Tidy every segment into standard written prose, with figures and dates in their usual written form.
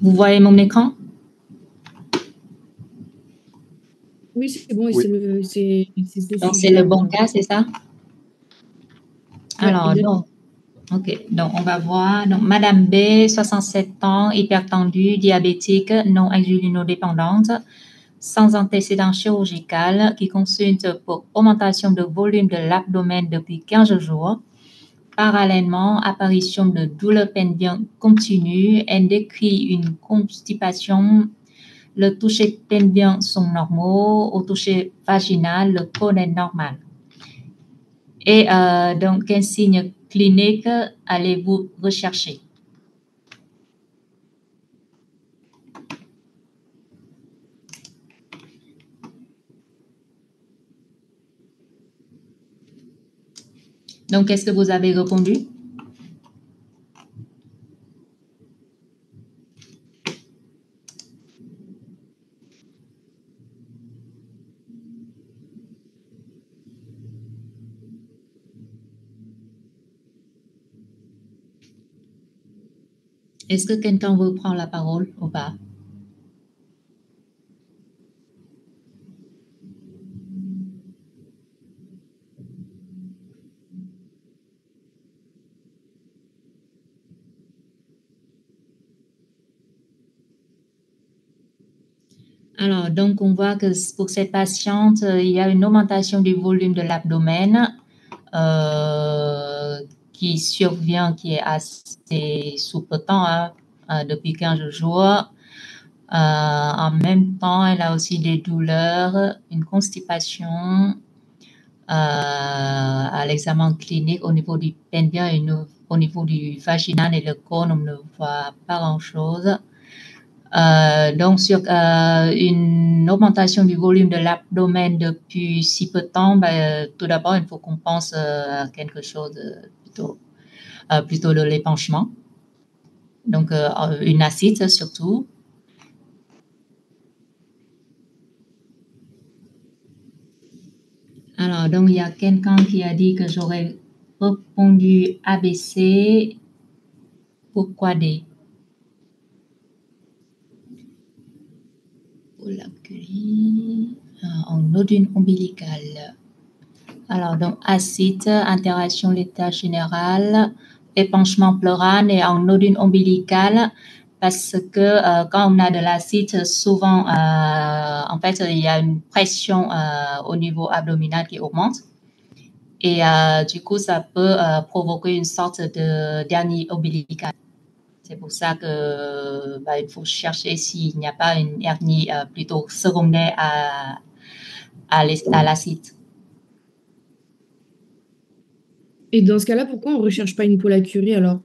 Vous voyez mon écran? Oui, c'est bon, et Oui. c'est ce Donc, c'est sujet-là le qu'on bon a. cas, c'est ça? Ouais, Alors, exactement. donc, OK. Donc, on va voir. Donc, Madame B, 67 ans, hypertendue, diabétique, non insulinodépendante, sans antécédent chirurgical, qui consulte pour augmentation de volume de l'abdomen depuis 15 jours. Parallèlement, apparition de douleurs pelviennes continues. Elle décrit une constipation. Le toucher pelvien sont normaux. Au toucher vaginal, le cône est normal. Et donc, quel signe clinique allez-vous rechercher? Donc, qu'est-ce que vous avez répondu? Est-ce que quelqu'un veut prendre la parole ou pas? Alors, donc, on voit que pour cette patiente, il y a une augmentation du volume de l'abdomen qui survient, qui est assez sous-potent depuis 15 jours. En même temps, elle a aussi des douleurs, une constipation. À l'examen clinique au niveau du pelvien et au niveau du vaginal et le cône, on ne voit pas grand-chose. Donc, sur une augmentation du volume de l'abdomen depuis si peu de temps, tout d'abord, il faut qu'on pense à quelque chose plutôt de l'épanchement. Donc, une acide surtout. Alors, donc, il y a quelqu'un qui a dit que j'aurais répondu ABC. Pourquoi D? Pollacurie en nodule ombilical. Alors, donc, acide, interaction l'état général, épanchement pleural et en nodule ombilical, parce que quand on a de l'acide, souvent, en fait, il y a une pression au niveau abdominal qui augmente. Et du coup, ça peut provoquer une sorte de dernier ombilical. C'est pour ça que il faut chercher s'il n'y a pas une hernie plutôt secondaire à l'acide. Et dans ce cas-là, pourquoi on ne recherche pas une pollacurie alors,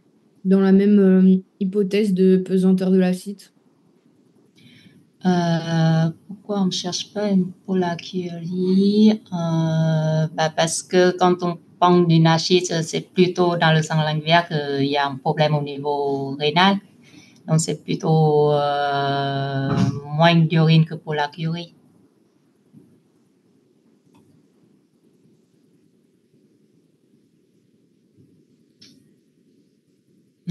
dans la même hypothèse de pesanteur de l'acide? Pourquoi on ne cherche pas une pollacurie? Parce que quand on parle d'une acide, c'est plutôt dans le sang linguaire qu'il y a un problème au niveau rénal. Donc, c'est plutôt moins d'urine que pollacurie.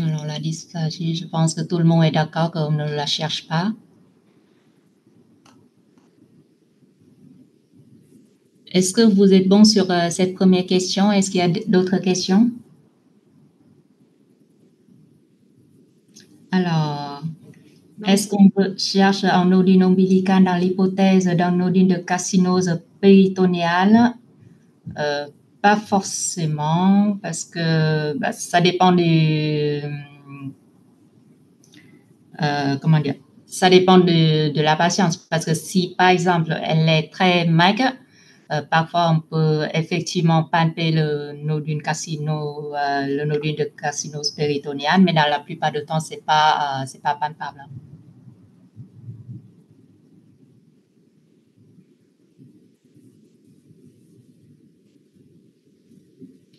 Alors, la dysphagie, je pense que tout le monde est d'accord qu'on ne la cherche pas. Est-ce que vous êtes bon sur cette première question? Est-ce qu'il y a d'autres questions? Alors, est-ce qu'on cherche un nodule ombilical dans l'hypothèse d'un nodule de carcinose péritonéale? Pas forcément, parce que ça dépend des... comment dire? Ça dépend de la patiente, parce que si, par exemple, elle est très maigre, parfois on peut effectivement palper le nodule de carcinose péritonéale, mais dans la plupart du temps, c'est pas palpable.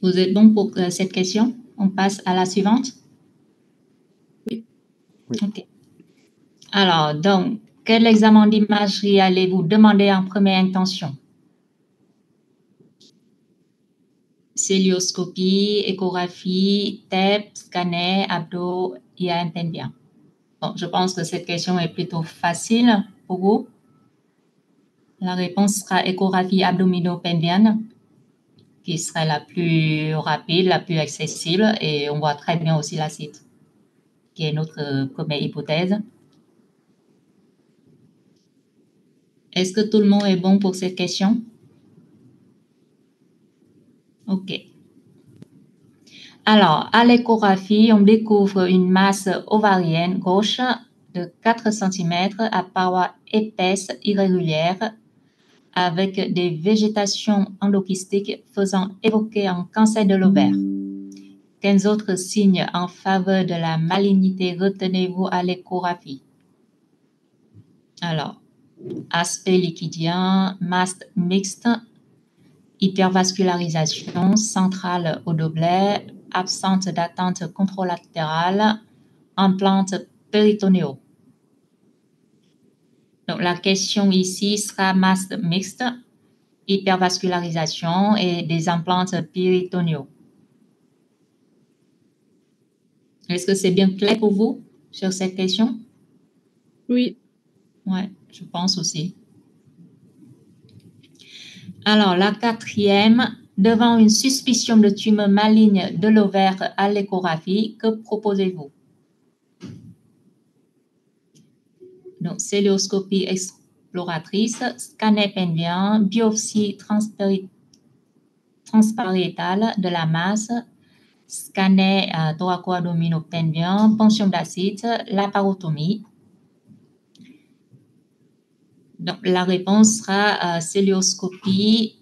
Vous êtes bon pour cette question? On passe à la suivante? Oui. OK. Alors, donc, quel examen d'imagerie allez-vous demander en première intention? Célioscopie, échographie, TEP, scanner, abdo, IAM pelvien. Bon, je pense que cette question est plutôt facile pour vous. La réponse sera échographie abdominopelvienne, qui serait la plus rapide, la plus accessible, et on voit très bien aussi l'acide, qui est notre première hypothèse. Est-ce que tout le monde est bon pour cette question? OK. Alors, à l'échographie, on découvre une masse ovarienne gauche de 4 cm à parois épaisses irrégulières avec des végétations endokystiques faisant évoquer un cancer de l'ovaire. Quels autres signes en faveur de la malignité retenez-vous à l'échographie? Alors, aspect liquidien, masse mixte, hypervascularisation centrale au doublet, absence d'attente contralatérale, implante péritonéaux. Donc, la question ici sera masse mixte, hypervascularisation et des implantes péritonéaux. Est-ce que c'est bien clair pour vous sur cette question? Oui. Oui, je pense aussi. Alors, la quatrième, devant une suspicion de tumeur maligne de l'ovaire à l'échographie, que proposez-vous? Donc, célioscopie exploratrice, scanner pelvien, biopsie transpariétale de la masse, scanner thoraco-abdominopelvien, ponction d'acide, laparotomie. Donc, la réponse sera célioscopie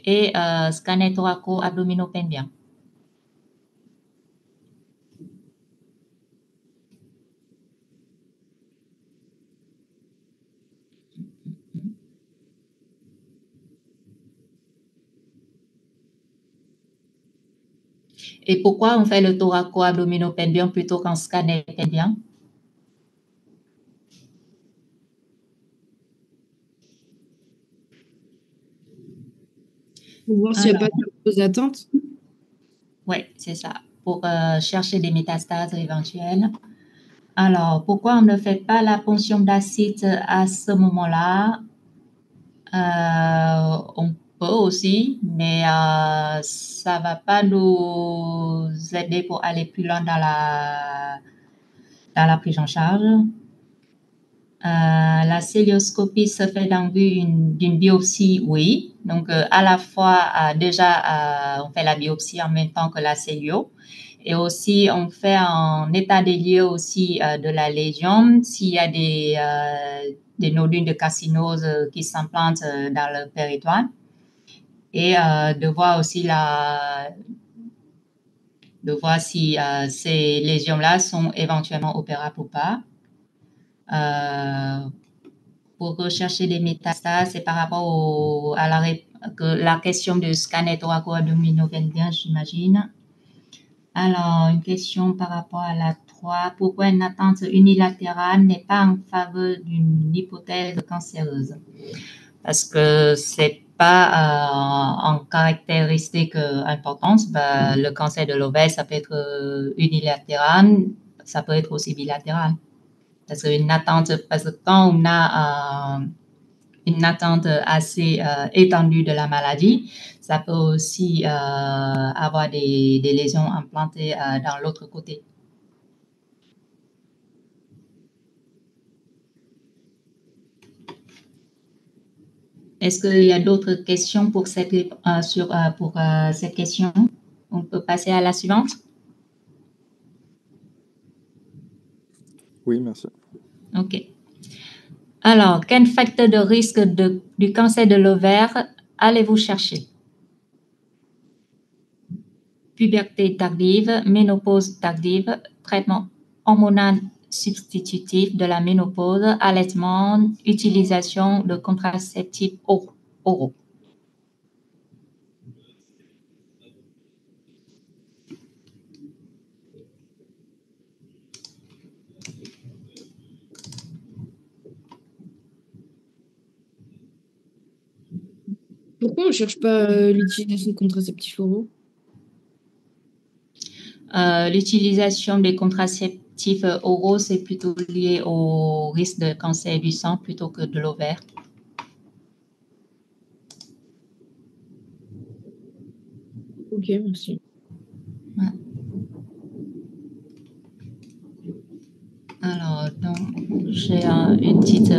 et scanner thoraco-abdominopelvien. Et pourquoi on fait le thoraco-abdominopelvien plutôt qu'un scanner pelvien? Pour voir s'il n'y a pas de pause d'attente. Oui, c'est ça, pour chercher des métastases éventuelles. Alors, pourquoi on ne fait pas la ponction d'acide à ce moment-là? On peut aussi, mais ça ne va pas nous aider pour aller plus loin dans la prise en charge. La célioscopie se fait dans le but d'une biopsie, oui. Donc, à la fois, déjà, on fait la biopsie en même temps que la cellio. Et aussi, on fait un état des lieux aussi de la lésion, s'il y a des nodules de carcinose qui s'implantent dans le péritoine. Et de voir aussi si ces lésions-là sont éventuellement opérables ou pas. Pour rechercher des métastases, c'est par rapport à la question du scanner thoraco-abdominopelvien, j'imagine. Alors, une question par rapport à la 3. Pourquoi une attente unilatérale n'est pas en faveur d'une hypothèse cancéreuse? Parce que c'est pas en caractéristique importante. Le cancer de l'ovaire, ça peut être unilatéral, ça peut être aussi bilatéral. Parce que quand on a une attente assez étendue de la maladie, ça peut aussi avoir des lésions implantées dans l'autre côté. Est-ce qu'il y a d'autres questions pour cette question? On peut passer à la suivante. Oui, merci. OK. Alors, quel facteur de risque du cancer de l'ovaire allez-vous chercher? Puberté tardive, ménopause tardive, traitement hormonal substitutif de la ménopause, allaitement, utilisation de contraceptifs oraux. Pourquoi on ne cherche pas l'utilisation de contraceptifs oraux? L'utilisation des oraux, c'est plutôt lié au risque de cancer du sang plutôt que de l'ovaire. Ok, merci. Ouais. Alors, donc, j'ai une petite...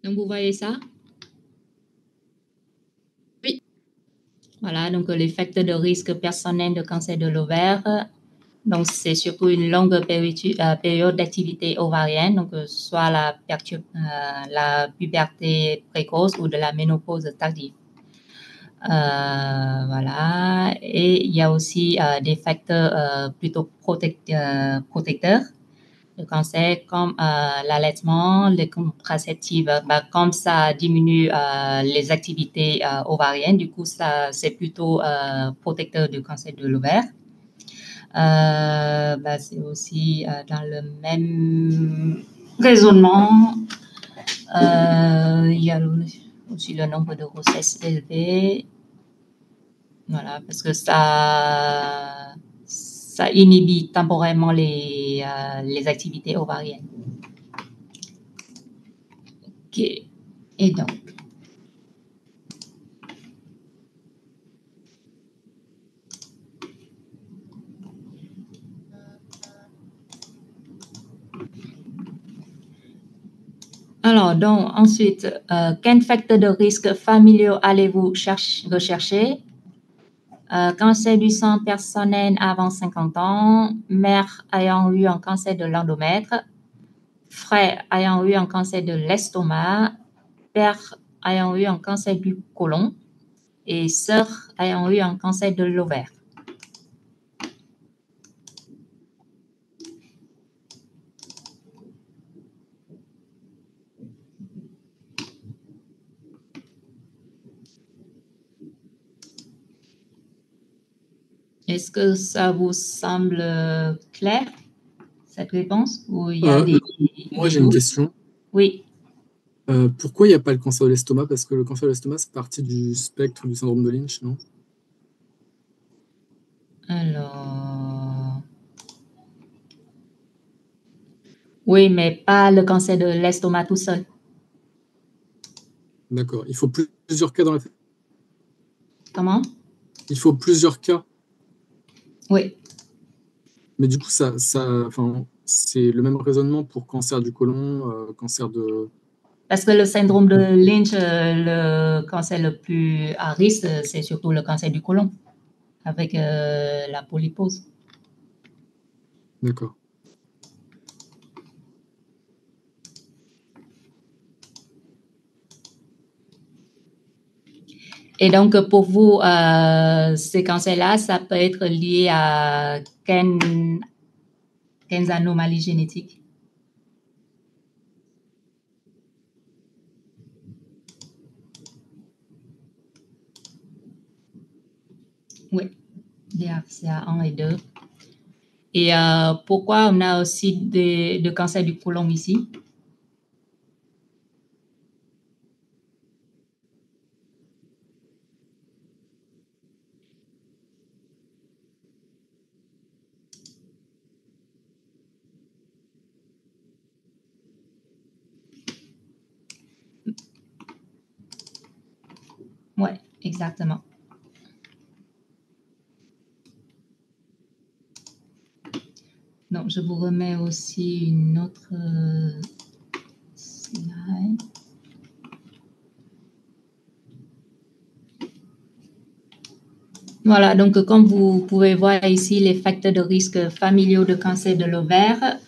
Donc, vous voyez ça? Oui. Voilà, donc les facteurs de risque personnels de cancer de l'ovaire. Donc, c'est surtout une longue période d'activité ovarienne, donc soit la puberté précoce ou de la ménopause tardive. Voilà. Et il y a aussi des facteurs plutôt protecteurs de cancer comme l'allaitement, les contraceptives. Comme ça diminue les activités ovariennes, du coup, ça, c'est plutôt protecteur du cancer de l'ovaire. C'est aussi dans le même raisonnement. Il y a aussi le nombre de grossesses élevé. Voilà, parce que ça inhibe temporairement les activités ovariennes. Ok. Et donc, alors, donc, ensuite, quels facteurs de risque familiaux allez-vous rechercher? Cancer du sang personnel avant 50 ans, mère ayant eu un cancer de l'endomètre, frère ayant eu un cancer de l'estomac, père ayant eu un cancer du côlon et sœur ayant eu un cancer de l'ovaire. Est-ce que ça vous semble clair, cette réponse, ou il y a Moi, des j'ai une doutes? question. Oui. Pourquoi il n'y a pas le cancer de l'estomac? Parce que le cancer de l'estomac, c'est partie du spectre du syndrome de Lynch, non? Alors, oui, mais pas le cancer de l'estomac tout seul. D'accord. Il faut plusieurs cas dans la... Comment? Il faut plusieurs cas. Oui. Mais du coup, c'est le même raisonnement pour cancer du côlon, cancer de... Parce que le syndrome de Lynch, le cancer le plus à risque, c'est surtout le cancer du côlon, avec la polypose. D'accord. Et donc, pour vous, ces cancers-là, ça peut être lié à quelles anomalies génétiques? Oui, BRCA 1 et 2. Et pourquoi on a aussi de cancer du côlon ici? Oui, exactement. Donc, je vous remets aussi une autre slide. Voilà, donc comme vous pouvez voir ici, les facteurs de risque familiaux de cancer de l'ovaire.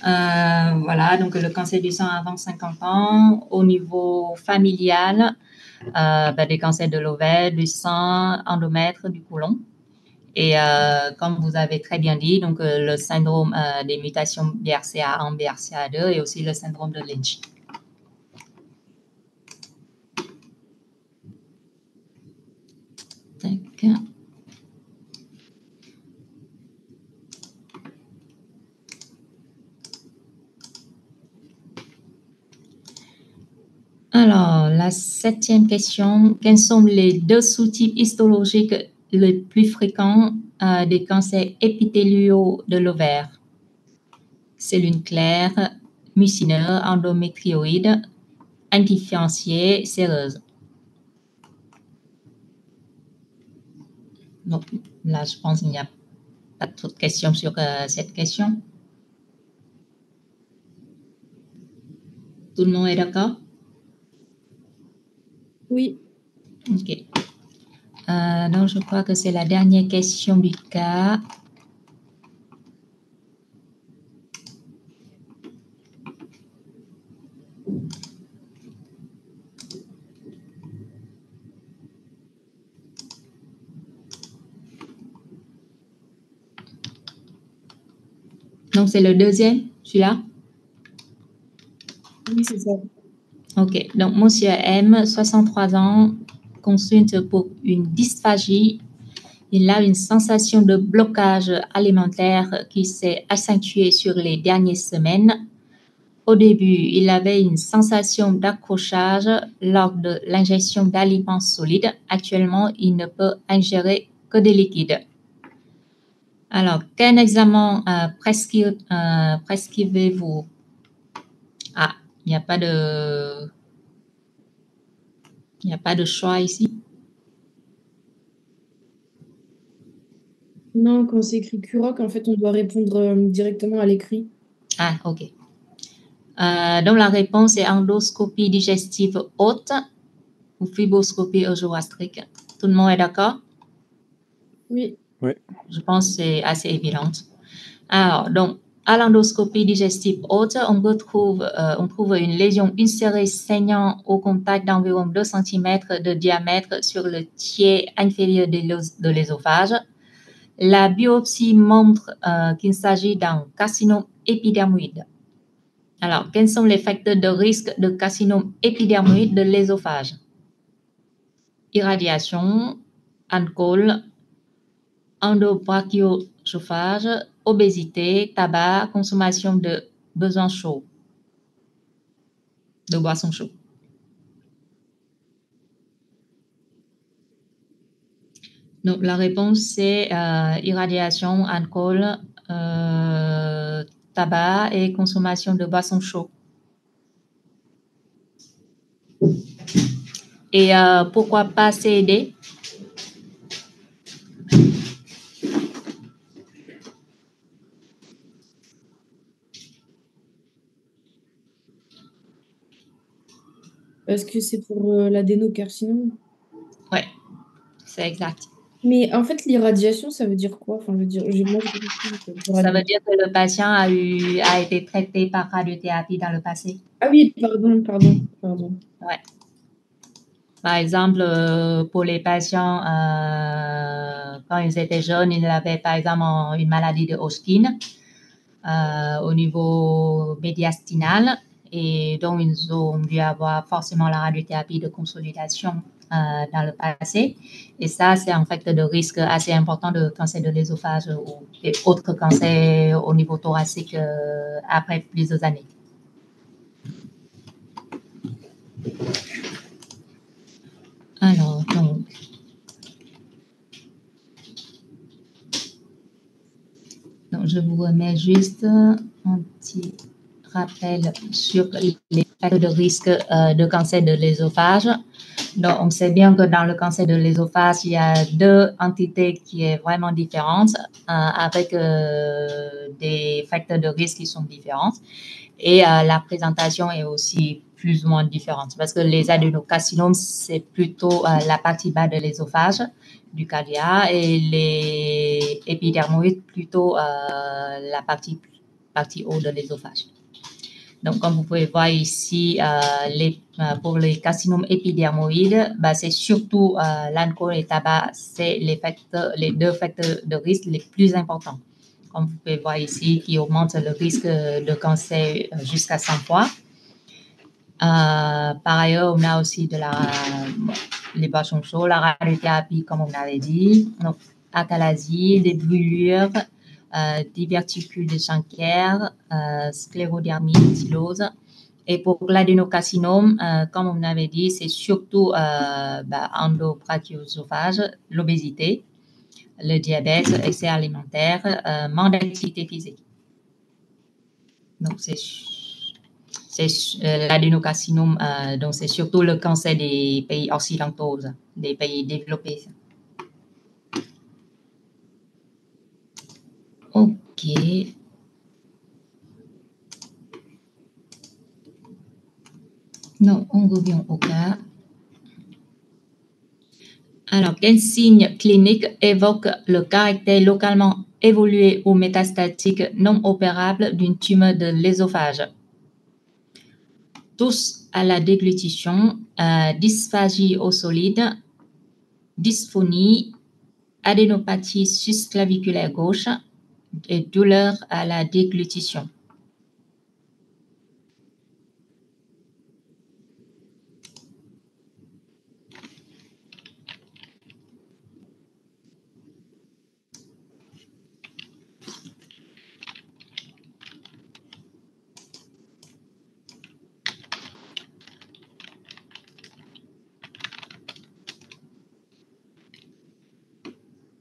Voilà, donc le cancer du sang avant 50 ans, au niveau familial, des cancers de l'ovaire, du sang, endomètre, du côlon. Et comme vous avez très bien dit, donc le syndrome des mutations BRCA1, BRCA2 et aussi le syndrome de Lynch. Tac. la 7e question, quels sont les 2 sous-types histologiques les plus fréquents des cancers épithéliaux de l'ovaire? Cellules claires, mucineux, endométrioïdes, indifférenciées, séreuses. Donc là, je pense qu'il n'y a pas trop de questions sur cette question. Tout le monde est d'accord? Oui. OK. Donc, je crois que c'est la dernière question du cas. Donc, c'est le deuxième, celui-là? Oui, c'est ça. OK. Donc, monsieur M, 63 ans, consulte pour une dysphagie. Il a une sensation de blocage alimentaire qui s'est accentuée sur les dernières semaines. Au début, il avait une sensation d'accrochage lors de l'ingestion d'aliments solides. Actuellement, il ne peut ingérer que des liquides. Alors, quel examen prescrivez-vous? Ah, il n'y a pas de choix ici. Non, quand c'est écrit CUROC, en fait, on doit répondre directement à l'écrit. Ah, OK. Donc, la réponse est endoscopie digestive haute ou fibroscopie œsogastrique. Tout le monde est d'accord? Oui. Oui. Je pense que c'est assez évident. Alors, donc, à l'endoscopie digestive haute, on trouve une lésion ulcérée saignant au contact d'environ 2 cm de diamètre sur le tiers inférieur de l'ésophage. La biopsie montre qu'il s'agit d'un carcinome épidermoïde. Alors, quels sont les facteurs de risque de carcinome épidermoïde de l'ésophage? Irradiation, alcool, endobrachiochauffage, obésité, tabac, consommation de boissons chaudes. Donc, la réponse, c'est irradiation, alcool, tabac et consommation de boissons chaudes. Et pourquoi pas CED? Parce que c'est pour l'adénocarcinome. Ouais, c'est exact. Mais en fait, l'irradiation, ça veut dire quoi? Enfin, je veux dire, Ça veut dire que le patient a été traité par radiothérapie dans le passé. Ah oui, pardon. Ouais. Par exemple, pour les patients, quand ils étaient jeunes, ils avaient par exemple une maladie de Hodgkin au niveau médiastinal et donc ils ont dû avoir forcément la radiothérapie de consolidation dans le passé. Et ça, c'est un facteur de risque assez important de cancer de l'ésophage ou autres cancers au niveau thoracique après plusieurs années. Alors, donc, je vous remets juste un petit rappel sur les facteurs de risque de cancer de l'ésophage. Donc, on sait bien que dans le cancer de l'ésophage, il y a 2 entités qui sont vraiment différentes avec des facteurs de risque qui sont différents. Et la présentation est aussi plus ou moins différente parce que les adénocarcinomes, c'est plutôt la partie bas de l'ésophage du cardia et les épidermoïdes plutôt la partie haut de l'ésophage. Donc, comme vous pouvez voir ici, pour les carcinomes épidermoïdes, c'est surtout l'alcool et le tabac, c'est les 2 facteurs de risque les plus importants. Comme vous pouvez voir ici, qui augmentent le risque de cancer jusqu'à 100 fois. Par ailleurs, on a aussi les boissons chaudes, la radiothérapie, comme on avait dit, donc athalasie, des brûlures, diverticules de chancre, sclérodermie, thylose Et pour l'adénocarcinome, comme on avait dit, c'est surtout endobrachiosophage, l'obésité, le diabète, excès alimentaire, manque d'activité physique. Donc, c'est l'adénocarcinome, donc c'est surtout le cancer des pays occidentaux, des pays développés. OK. Non, on revient au cas. Alors, quel signe clinique évoque le caractère localement évolué ou métastatique non opérable d'une tumeur de l'œsophage? Tous à la déglutition, dysphagie au solide, dysphonie, adénopathie susclaviculaire gauche et douleur à la déglutition.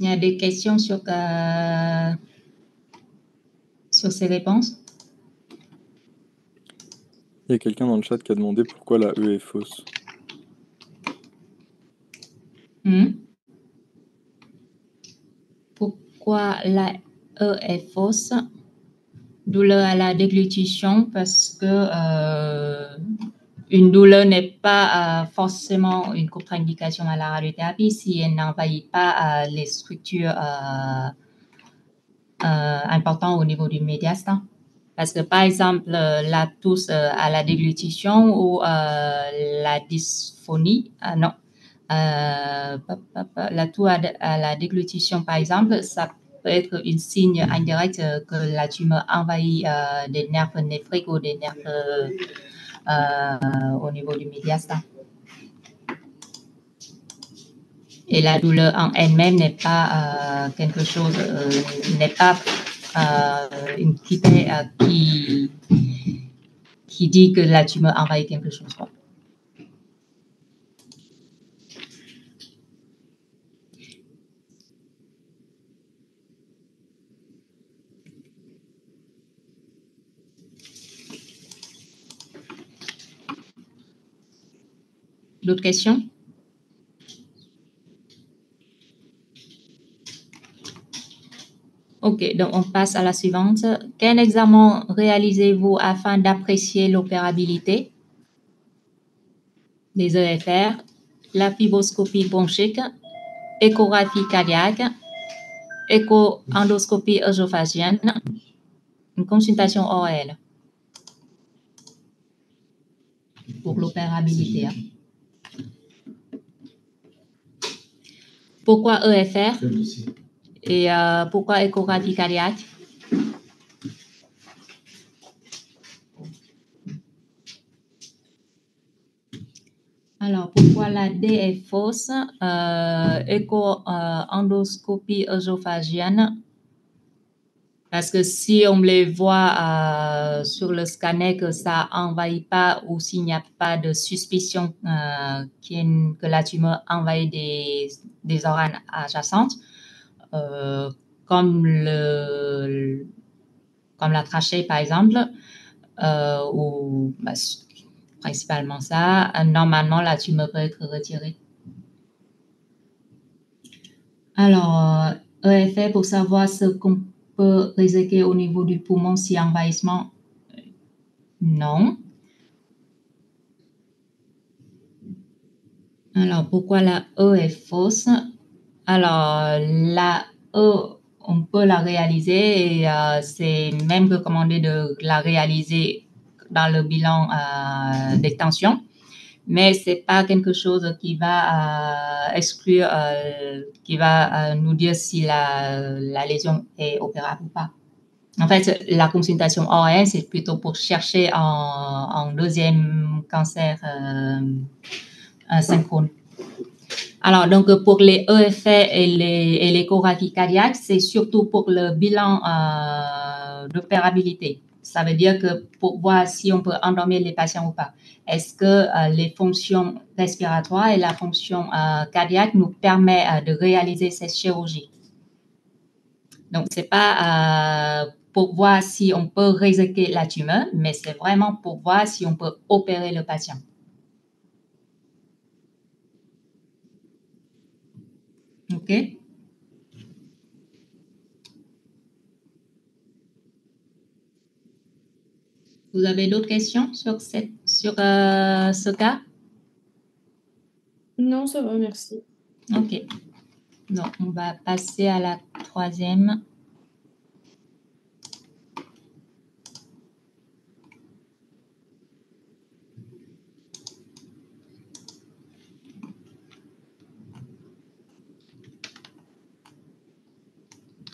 Il y a des questions sur ces réponses? Il y a quelqu'un dans le chat qui a demandé pourquoi la E est fausse. Pourquoi la E est fausse? Douleur à la déglutition, parce que une douleur n'est pas forcément une contre-indication à la radiothérapie si elle n'envahit pas les structures importantes au niveau du médiastin. Parce que, par exemple, la toux à la déglutition ou la dysphonie, non. La toux à la déglutition, par exemple, ça peut être un signe indirect que la tumeur envahit des nerfs néphriques ou des nerfs au niveau du médiastin. Et la douleur en elle-même n'est pas quelque chose, n'est pas une critère qui dit que la tumeur envahit quelque chose. Quoi. D'autres questions? OK, donc on passe à la suivante. Quel examen réalisez-vous afin d'apprécier l'opérabilité des EFR, la fibroscopie bronchique, échographie cardiaque, écho-endoscopie œsophagienne, une consultation ORL pour l'opérabilité. Hein. Pourquoi EFR et pourquoi échographie cardiaque? Alors, pourquoi la D est fausse? Écho-endoscopie œsophagienne. Parce que si on les voit sur le scanner que ça n'envahit pas ou s'il n'y a pas de suspicion que la tumeur envahit des organes adjacents, comme la trachée par exemple, ou principalement ça, normalement la tumeur peut être retirée. Alors, EFR pour savoir ce qu'on peut réséquer au niveau du poumon si envahissement, non. Alors, pourquoi la E est fausse? Alors, la E, on peut la réaliser et c'est même recommandé de la réaliser dans le bilan des tensions, mais ce n'est pas quelque chose qui va exclure, qui va nous dire si la lésion est opérable ou pas. En fait, la consultation ORL, c'est plutôt pour chercher en deuxième cancer synchrone. Alors, donc, pour les EFR et l'échographie cardiaque, c'est surtout pour le bilan d'opérabilité. ça veut dire que pour voir si on peut endormir les patients ou pas. Est-ce que les fonctions respiratoires et la fonction cardiaque nous permettent de réaliser cette chirurgie? Donc, ce n'est pas pour voir si on peut réséquer la tumeur, mais c'est vraiment pour voir si on peut opérer le patient. OK? Vous avez d'autres questions sur ce cas? Non, ça va, merci. OK. Donc, on va passer à la troisième.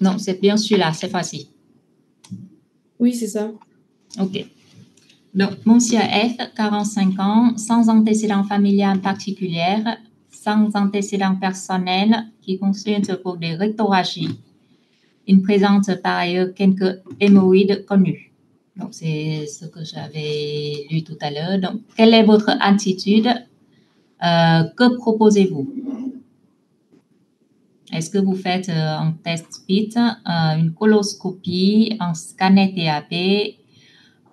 Non, c'est bien celui-là, cette fois-ci. Oui, c'est ça. OK. Donc, Monsieur F, 45 ans, sans antécédent familial particulier, sans antécédent personnel, qui consulte pour des rectorragies. Il présente par ailleurs quelques hémorroïdes connues. Donc, c'est ce que j'avais lu tout à l'heure. Donc, quelle est votre attitude? Que proposez-vous? Est-ce que vous faites un test FIT, une coloscopie, un scanner TAP,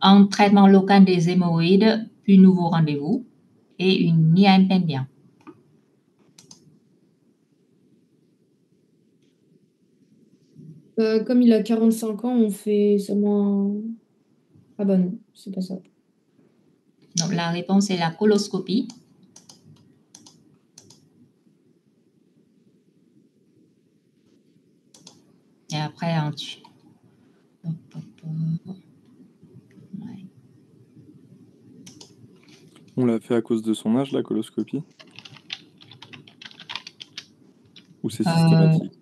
un traitement local des hémorroïdes, puis nouveau rendez-vous, et une IAM pendien? Comme il a 45 ans, on fait seulement... Ah bah non, c'est pas ça. Donc, la réponse est la coloscopie. Et après, ouais. On l'a fait à cause de son âge, la coloscopie? Ou c'est systématique?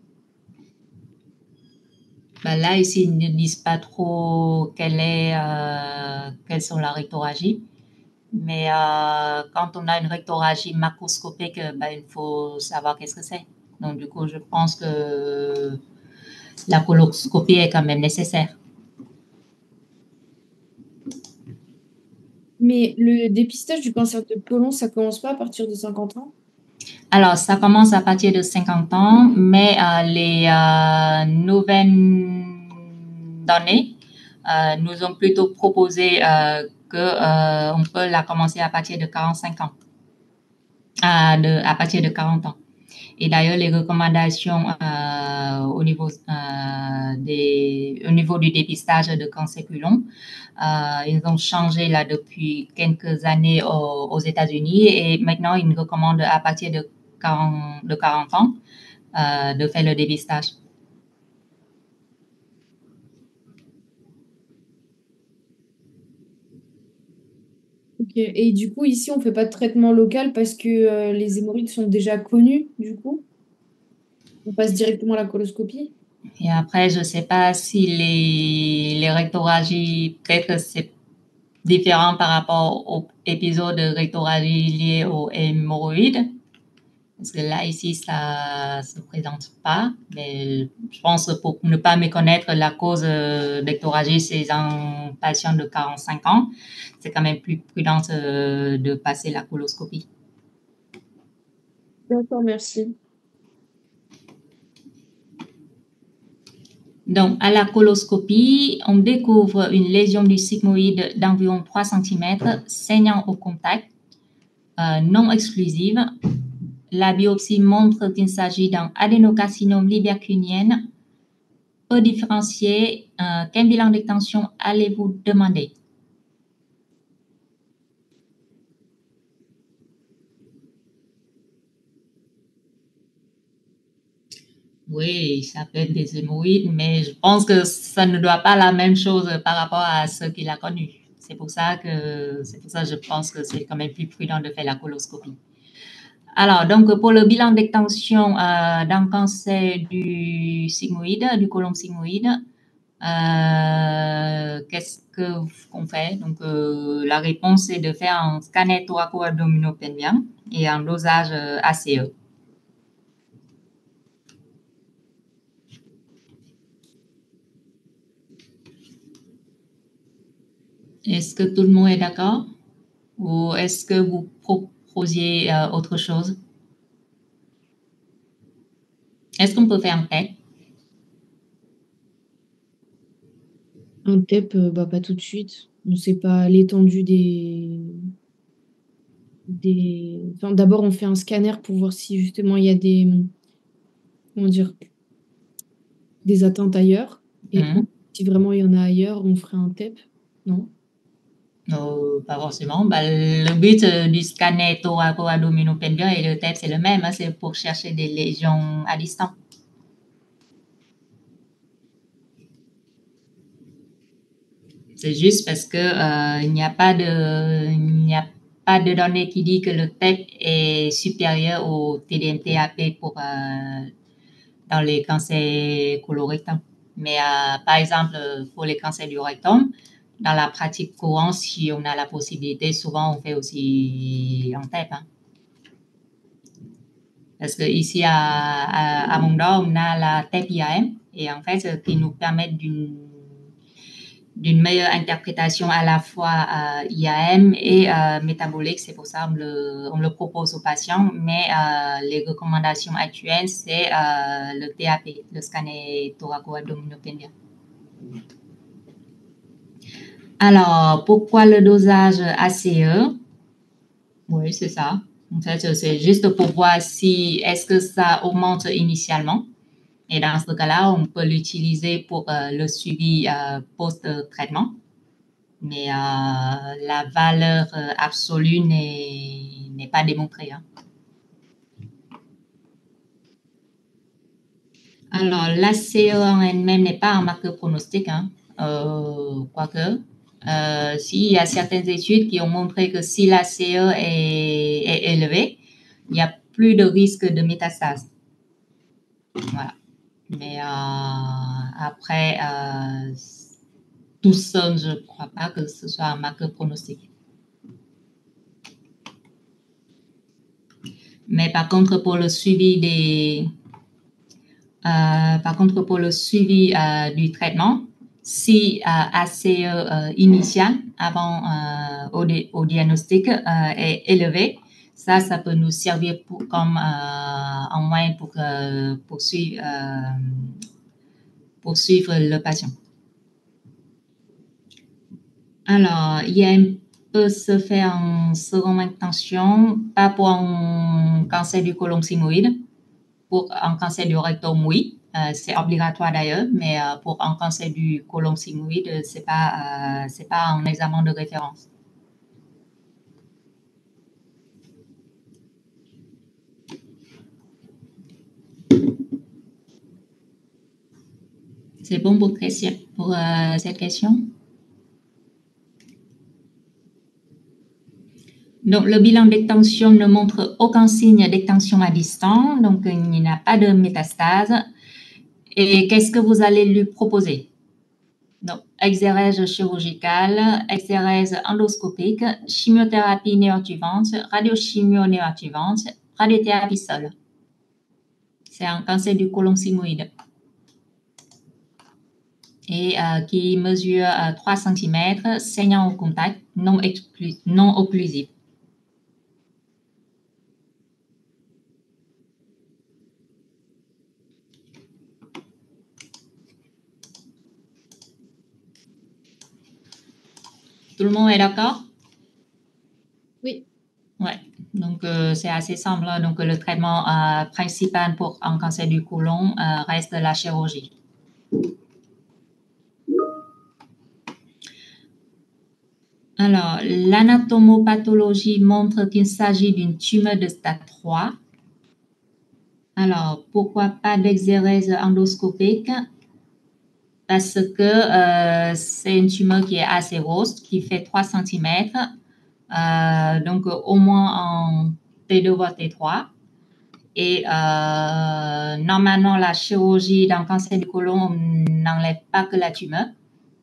Ben là, ici, ils ne disent pas trop quelles sont la rectorragie. Mais quand on a une rectorragie macroscopique, ben, il faut savoir qu'est-ce que c'est. Donc, du coup, je pense que la coloscopie est quand même nécessaire. Mais le dépistage du cancer de côlon, ça commence pas à partir de 50 ans? Alors, ça commence à partir de 50 ans, mais les nouvelles données nous ont plutôt proposé qu'on peut la commencer à partir de 45 ans, à partir de 40 ans. Et d'ailleurs, les recommandations au niveau du dépistage de cancer côlon, ils ont changé là depuis quelques années aux États-Unis et maintenant, ils nous recommandent à partir de 40 ans de faire le dépistage. Ok. Et du coup, ici, on fait pas de traitement local parce que les hémorroïdes sont déjà connus, du coup? On passe directement à la coloscopie? Et après, je ne sais pas si les rectorragies, peut-être que c'est différent par rapport aux épisodes de rectorragie liés aux hémorroïdes. Parce que là, ici, ça ne se présente pas. Mais je pense que pour ne pas méconnaître la cause d'hectorragie chez un patient de 45 ans, c'est quand même plus prudent de passer la coloscopie. D'accord, merci. Donc, à la coloscopie, on découvre une lésion du sigmoïde d'environ 3 cm, saignant au contact, non exclusive. La biopsie montre qu'il s'agit d'un adénocarcinome libercunien peu différencié. Quel bilan d'extension allez-vous demander? Oui, ça peut être des hémorroïdes, mais je pense que ça ne doit pas la même chose par rapport à ce qu'il a connu. C'est pour ça que je pense que c'est quand même plus prudent de faire la coloscopie. Alors, donc, pour le bilan d'extension d'un cancer du sigmoïde, du côlon sigmoïde, qu'est-ce qu'on fait? Donc, la réponse est de faire un scanner thoraco-abdominopelvien et un dosage ACE. Est-ce que tout le monde est d'accord? Ou est-ce que vous proposiez autre chose? Est-ce qu'on peut faire un TEP? Un TEP, pas tout de suite. On ne sait pas l'étendue Enfin, d'abord, on fait un scanner pour voir si justement il y a comment dire, des atteintes ailleurs. Et Mhm. si vraiment il y en a ailleurs, on ferait un TEP, non? Pas forcément. Bah, le but du scanner thoracoabdominopelvien et le TEP, c'est le même, hein, c'est pour chercher des lésions à distance. C'est juste parce que il n'y a pas de données qui dit que le TEP est supérieur au TDMTAP dans les cancers colorectaux. Mais par exemple, pour les cancers du rectum, dans la pratique courante, si on a la possibilité, souvent on fait aussi en TEP. Hein. Parce que ici à Mondor, on a la TEP IAM et en fait, qui nous permet d'une meilleure interprétation à la fois IAM et métabolique. C'est pour ça on le propose aux patients. Mais les recommandations actuelles, c'est le TAP, le scanner thoraco-abdominopelvien. Alors, pourquoi le dosage ACE? Oui, c'est ça. En fait, c'est juste pour voir si est-ce que ça augmente initialement. Et dans ce cas-là, on peut l'utiliser pour le suivi post-traitement. Mais la valeur absolue n'est pas démontrée. Hein. Alors, l'ACE en elle-même n'est pas un marqueur pronostic, hein. Quoique. S'il y a certaines études qui ont montré que si l'ACE est élevé, il n'y a plus de risque de métastase. Voilà. Mais après, tout seul, je ne crois pas que ce soit un marqueur pronostic. Mais par contre, pour le suivi du traitement, si ACE initial avant au diagnostic est élevé, ça peut nous servir comme en moyen pour poursuivre le patient. Alors, IAM peut se faire en seconde intention, pas pour un cancer du côlon sigmoïde. Pour un cancer du rectum, oui, c'est obligatoire d'ailleurs, mais pour un cancer du côlon sigmoïde, c'est pas un examen de référence. C'est bon pour cette question? Donc, le bilan d'extension ne montre aucun signe d'extension à distance, donc il n'y a pas de métastase. Et qu'est-ce que vous allez lui proposer? Donc, exérèse chirurgicale, exérèse endoscopique, chimiothérapie néoadjuvante, radiochimio néoadjuvante, radiothérapie seule. C'est un cancer du côlon sigmoïde. Et qui mesure 3 cm, saignant au contact, non occlusif. Tout le monde est d'accord? Oui. Ouais, donc c'est assez simple. Hein. Donc le traitement principal pour un cancer du côlon reste la chirurgie. Alors, l'anatomopathologie montre qu'il s'agit d'une tumeur de stade 3. Alors, pourquoi pas d'exérèse endoscopique? Parce que c'est une tumeur qui est assez grosse, qui fait 3 cm. Donc, au moins en T2 voire T3. Et normalement, la chirurgie dans le cancer du côlon, on n'enlève pas que la tumeur,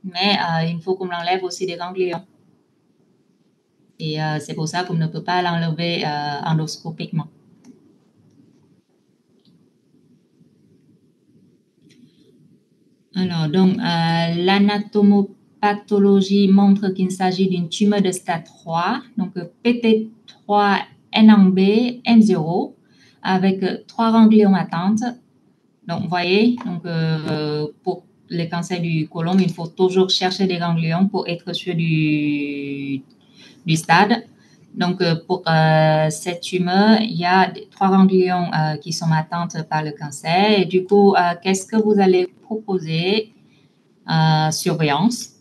mais il faut qu'on enlève aussi des ganglions. Et c'est pour ça qu'on ne peut pas l'enlever endoscopiquement. Alors, donc, l'anatomopathologie pathologie montre qu'il s'agit d'une tumeur de stade 3, donc PT3 N1B N0, avec 3 ganglions atteintes. Donc, vous voyez, donc, pour les cancers du côlon, il faut toujours chercher des ganglions pour être sûr du stade. Donc, pour cette tumeur, il y a 3 ganglions qui sont atteintes par le cancer. Et du coup, qu'est-ce que vous allez proposer? Surveillance,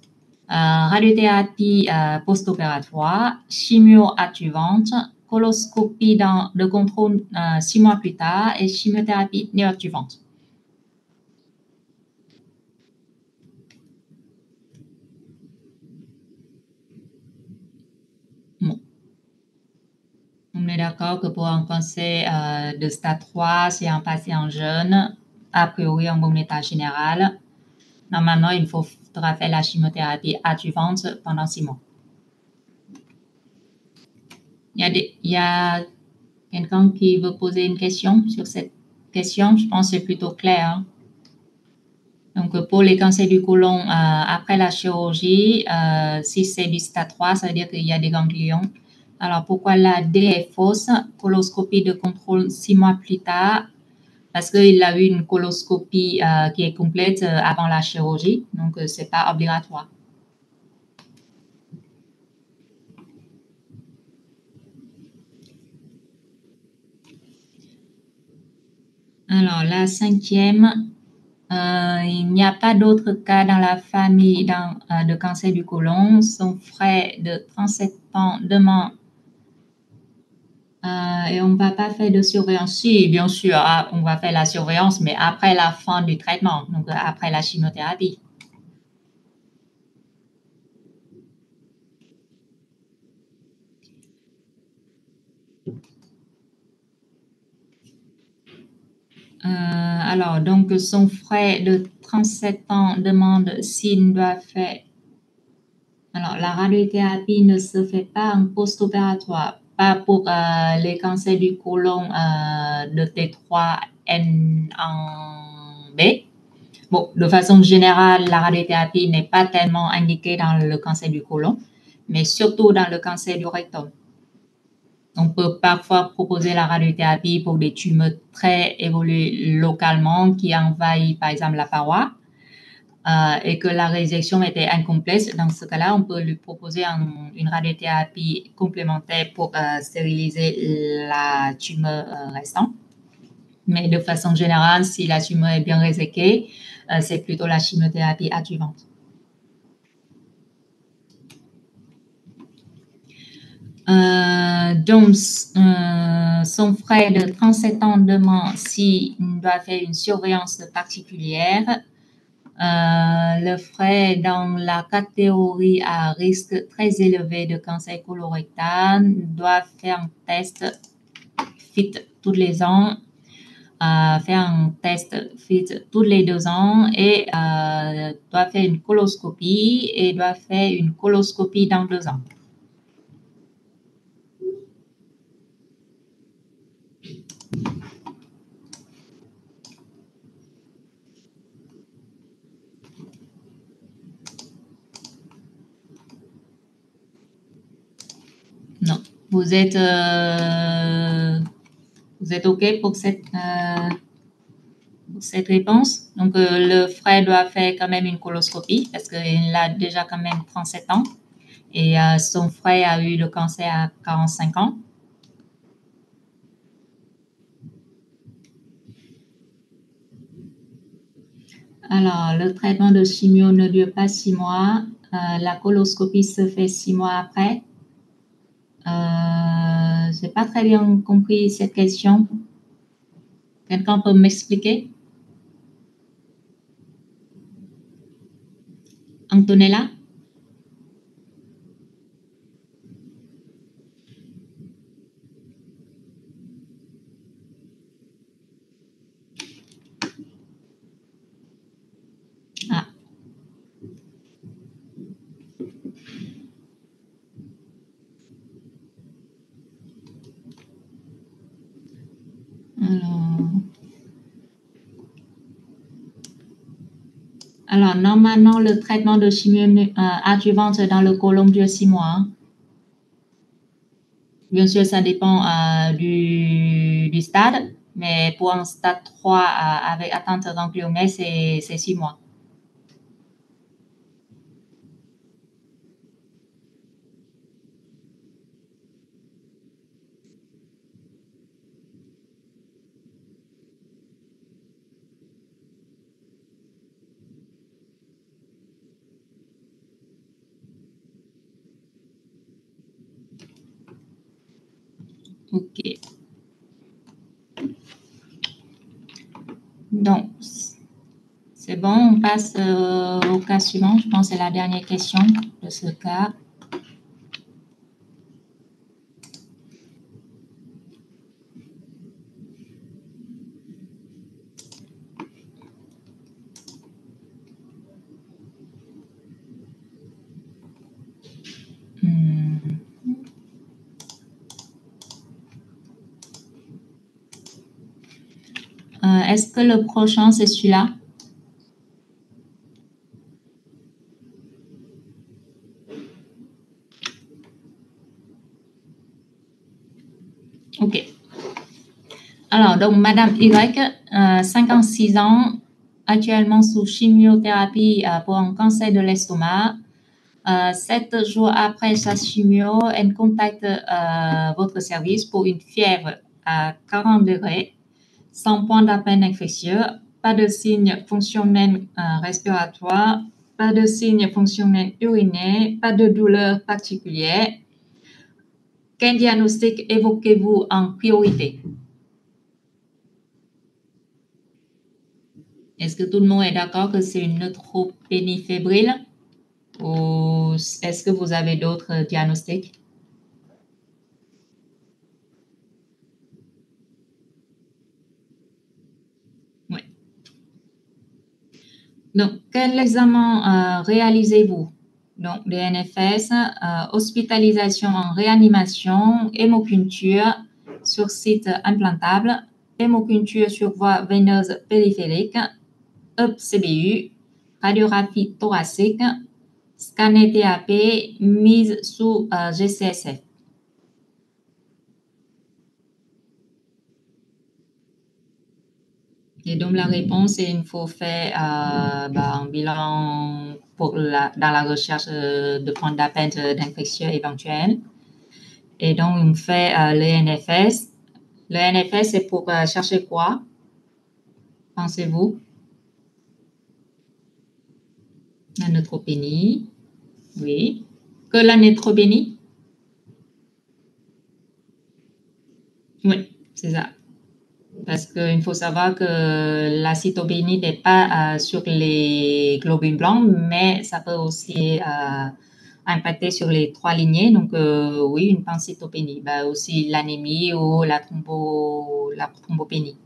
radiothérapie post-opératoire, chimio-adjuvante, coloscopie de contrôle 6 mois plus tard et chimiothérapie néoadjuvante. Bon. On est d'accord que pour un cancer de stade 3, c'est un patient jeune, a priori en bon état général. Normalement, il faudra faire la chimiothérapie adjuvante pendant 6 mois. Il y a quelqu'un qui veut poser une question sur cette question? Je pense que c'est plutôt clair. Hein? Donc, pour les cancers du côlon, après la chirurgie, si c'est du stade 3, ça veut dire qu'il y a des ganglions. Alors, pourquoi la D est fausse? Coloscopie de contrôle 6 mois plus tard, parce qu'il a eu une coloscopie qui est complète avant la chirurgie, donc ce n'est pas obligatoire. Alors, la 5e, il n'y a pas d'autres cas dans la famille de cancer du côlon. Son frère de 37 ans demande et on ne va pas faire de surveillance. Si, bien sûr, on va faire la surveillance, mais après la fin du traitement, donc après la chimiothérapie. Alors, donc, son frère de 37 ans demande s'il doit faire... Alors, la radiothérapie ne se fait pas en post-opératoire, pas pour les cancers du côlon de T3N1B. Bon, de façon générale, la radiothérapie n'est pas tellement indiquée dans le cancer du côlon, mais surtout dans le cancer du rectum. On peut parfois proposer la radiothérapie pour des tumeurs très évoluées localement qui envahissent, par exemple, la paroi et que la résection était incomplète. Dans ce cas-là, on peut lui proposer une radiothérapie complémentaire pour stériliser la tumeur restante. Mais de façon générale, si la tumeur est bien réséquée, c'est plutôt la chimiothérapie adjuvante. Donc, son frère de 37 ans demande s'il doit faire une surveillance particulière. Le frère dans la catégorie à risque très élevé de cancer colorectal doit faire un test FIT tous les ans, faire un test FIT tous les 2 ans et doit faire une coloscopie et doit faire une coloscopie dans 2 ans. Non. Vous êtes OK pour cette réponse? Donc, le frère doit faire quand même une coloscopie parce qu'il a déjà quand même 37 ans et son frère a eu le cancer à 45 ans. Alors, le traitement de chimio ne dure pas 6 mois. La coloscopie se fait 6 mois après. Je n'ai pas très bien compris cette question. Quelqu'un peut m'expliquer? Antonella? Ah. Alors, normalement, le traitement de chimio adjuvante dans le côlon dure 6 mois. Hein. Bien sûr, ça dépend du stade, mais pour un stade 3 avec atteinte gangliomère, c'est 6 mois. OK. Donc, c'est bon, on passe au cas suivant. Je pense que c'est la dernière question de ce cas. Est-ce que le prochain, c'est celui-là? OK. Alors, donc, Madame Y, 56 ans, actuellement sous chimiothérapie pour un cancer de l'estomac. 7 jours après sa chimio, elle contacte votre service pour une fièvre à 40 degrés, sans point d'appel infectieux, pas de signes fonctionnels respiratoires, pas de signes fonctionnels urinaires, pas de douleur particulière. Quel diagnostic évoquez-vous en priorité? Est-ce que tout le monde est d'accord que c'est une neutropénie fébrile ou est-ce que vous avez d'autres diagnostics? Oui. Donc, quel examen réalisez-vous? Donc, DNFS, hospitalisation en réanimation, hémoculture sur site implantable, hémoculture sur voie veineuse périphérique, EPCBU, radiographie thoracique, scanner TAP, mise sous GCSF. Et donc, la réponse est qu'il faut faire un bilan dans la recherche de point d'appel d'infection éventuelle. Et donc, on fait l'ENFS. L'ENFS, c'est pour chercher quoi, pensez-vous? La neutropénie. Oui. Que la neutropénie? Oui, c'est ça. Parce qu'il faut savoir que la cytopénie n'est pas sur les globules blancs, mais ça peut aussi impacter sur les 3 lignées. Donc, oui, une pancytopénie. Aussi l'anémie ou la thrombopénie.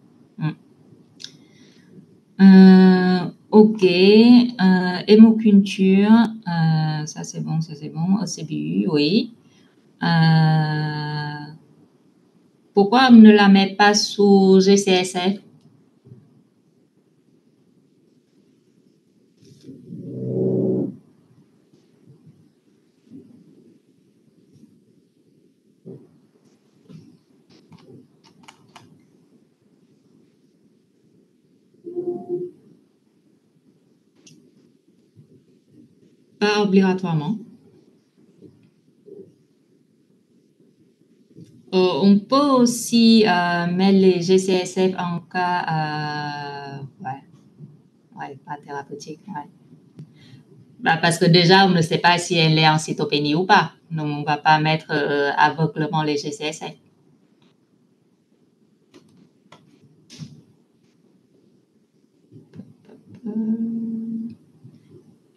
OK. Hémoculture. Ça, c'est bon, ça, c'est bon. ECBU, oui. Pourquoi on ne la met pas sous GCSF? Pas obligatoirement. On peut aussi mettre les GCSF en cas pas thérapeutique. Ouais. Parce que déjà, on ne sait pas si elle est en cytopénie ou pas. Donc, on ne va pas mettre aveuglement les GCSF.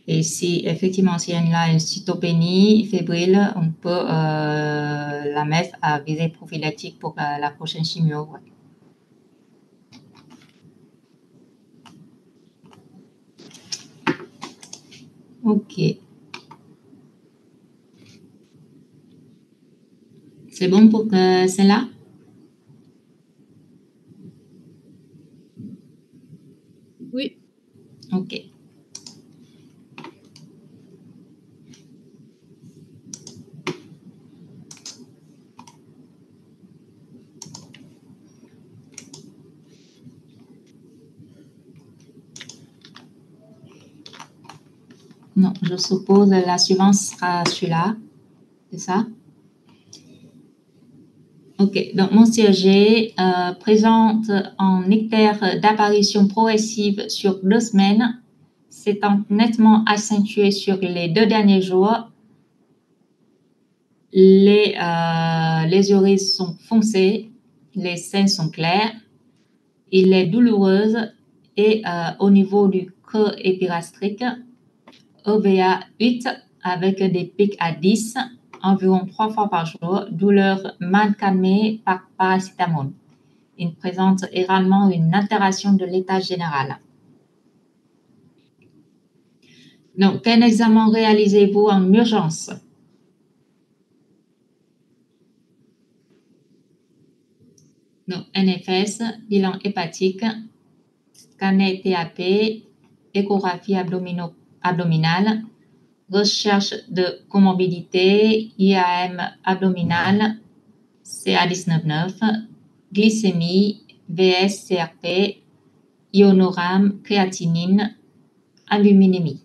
Et si effectivement, si elle a une cytopénie fébrile, on peut la mettre à visée prophylactique pour la prochaine chimio. Ouais. OK. C'est bon pour celle-là? Oui. OK. Non, je suppose la suivante sera celui-là. C'est ça? OK. Donc, Monsieur G présente un ictère d'apparition progressive sur 2 semaines, s'étant nettement accentué sur les 2 derniers jours. Les iris sont foncés, les scènes sont claires, il est douloureuse et au niveau du creux épigastrique, EVA 8 avec des pics à 10, environ 3 fois par jour, douleur mal calmée par paracétamol. Il présente également une altération de l'état général. Donc, quel examen réalisez-vous en urgence? Donc, NFS, bilan hépatique, scanner TAP, échographie abdominale, recherche de comorbidité, IAM abdominale, CA19-9, glycémie, VS-CRP, ionogramme, créatinine, albuminémie.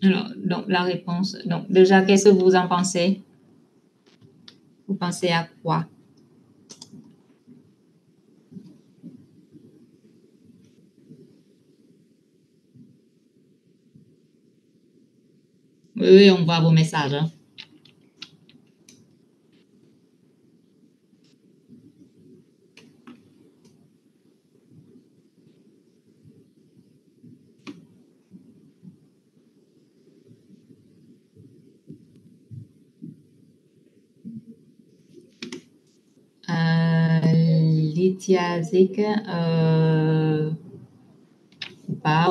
Alors, donc, la réponse. Donc, déjà, qu'est-ce que vous en pensez? Vous pensez à quoi? Oui, on voit vos messages. Hein. Lithiasique,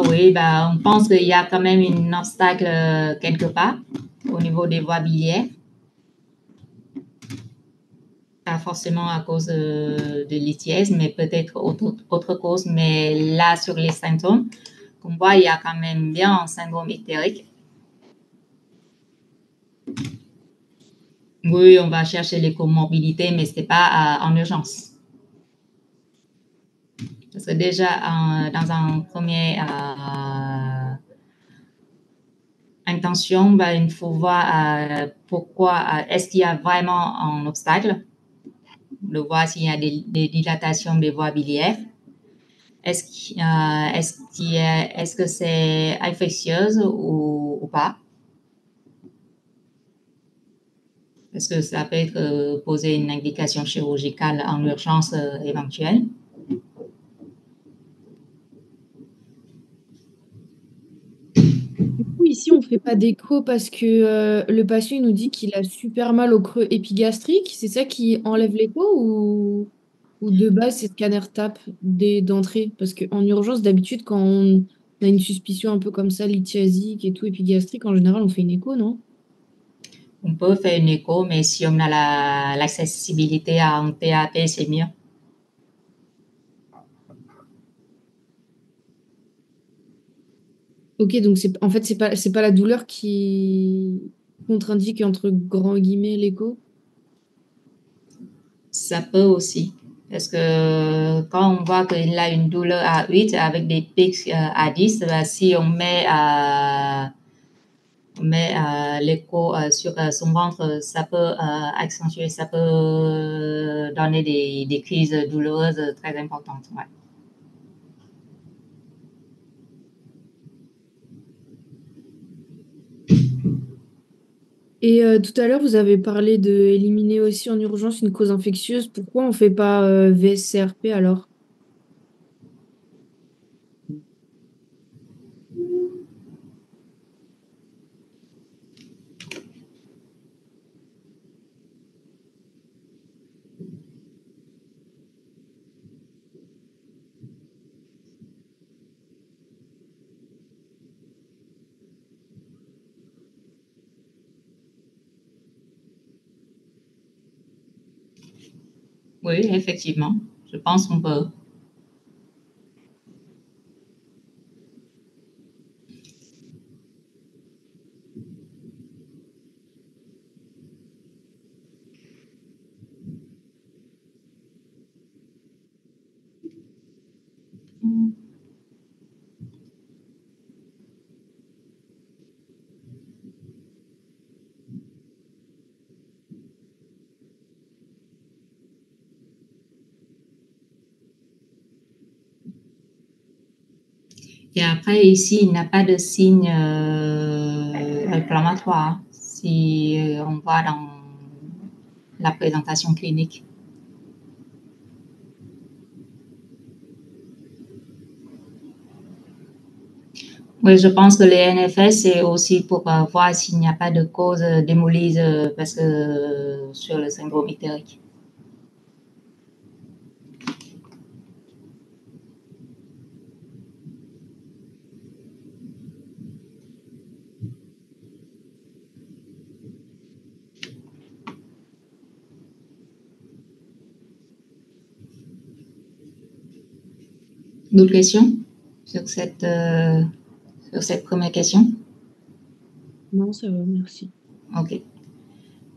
oui, on pense qu'il y a quand même un obstacle quelque part au niveau des voies biliaires. Pas forcément à cause de lithiase, mais peut-être autre cause. Mais là, sur les symptômes, qu'on voit, il y a quand même bien un syndrome ictérique. Oui, on va chercher les comorbidités, mais ce n'est pas en urgence. Parce que déjà, dans un premier intention, il faut voir pourquoi, est-ce qu'il y a vraiment un obstacle, de voir s'il y a des dilatations des voies biliaires. Est-ce que c'est infectieuse ou pas? Est-ce que ça peut être poser une indication chirurgicale en urgence éventuelle? Du coup, ici, on ne fait pas d'écho parce que le patient il nous dit qu'il a super mal au creux épigastrique. C'est ça qui enlève l'écho ou de base, c'est scanner TAP d'entrée? Parce qu'en urgence, d'habitude, quand on a une suspicion un peu comme ça, lithiasique et tout, épigastrique, en général, on fait une écho, non? On peut faire une écho, mais si on a l'accessibilité à un TAP, c'est mieux. Ok, donc en fait, c'est pas la douleur qui contre-indique entre grands guillemets l'écho? Ça peut aussi. Parce que quand on voit qu'il a une douleur à 8 avec des pics à 10, si on met l'écho sur son ventre, ça peut accentuer, ça peut donner des crises douloureuses très importantes. Ouais. Et tout à l'heure, vous avez parlé d'éliminer aussi en urgence une cause infectieuse. Pourquoi on ne fait pas VSCRP alors? Oui, effectivement. Je pense qu'on peut. Et après, ici, il n'y a pas de signe inflammatoire si on voit dans la présentation clinique. Oui, je pense que les NFS, c'est aussi pour voir s'il n'y a pas de cause d'hémolyse parce que sur le syndrome ictérique. D'autres questions sur cette première question? Non, ça va, merci. OK.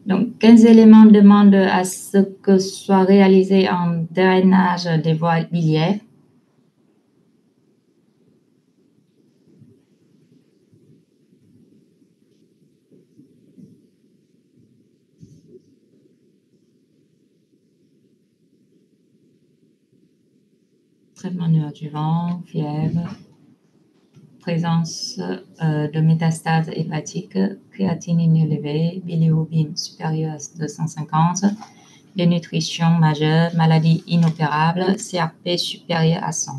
Donc, quels éléments demandent à ce que soit réalisé un drainage des voies biliaires? Traitement néoadjuvant, fièvre, présence de métastases hépatiques, créatinine élevée, bilirubine supérieure à 250, dénutrition majeure, maladie inopérable, CRP supérieur à 100.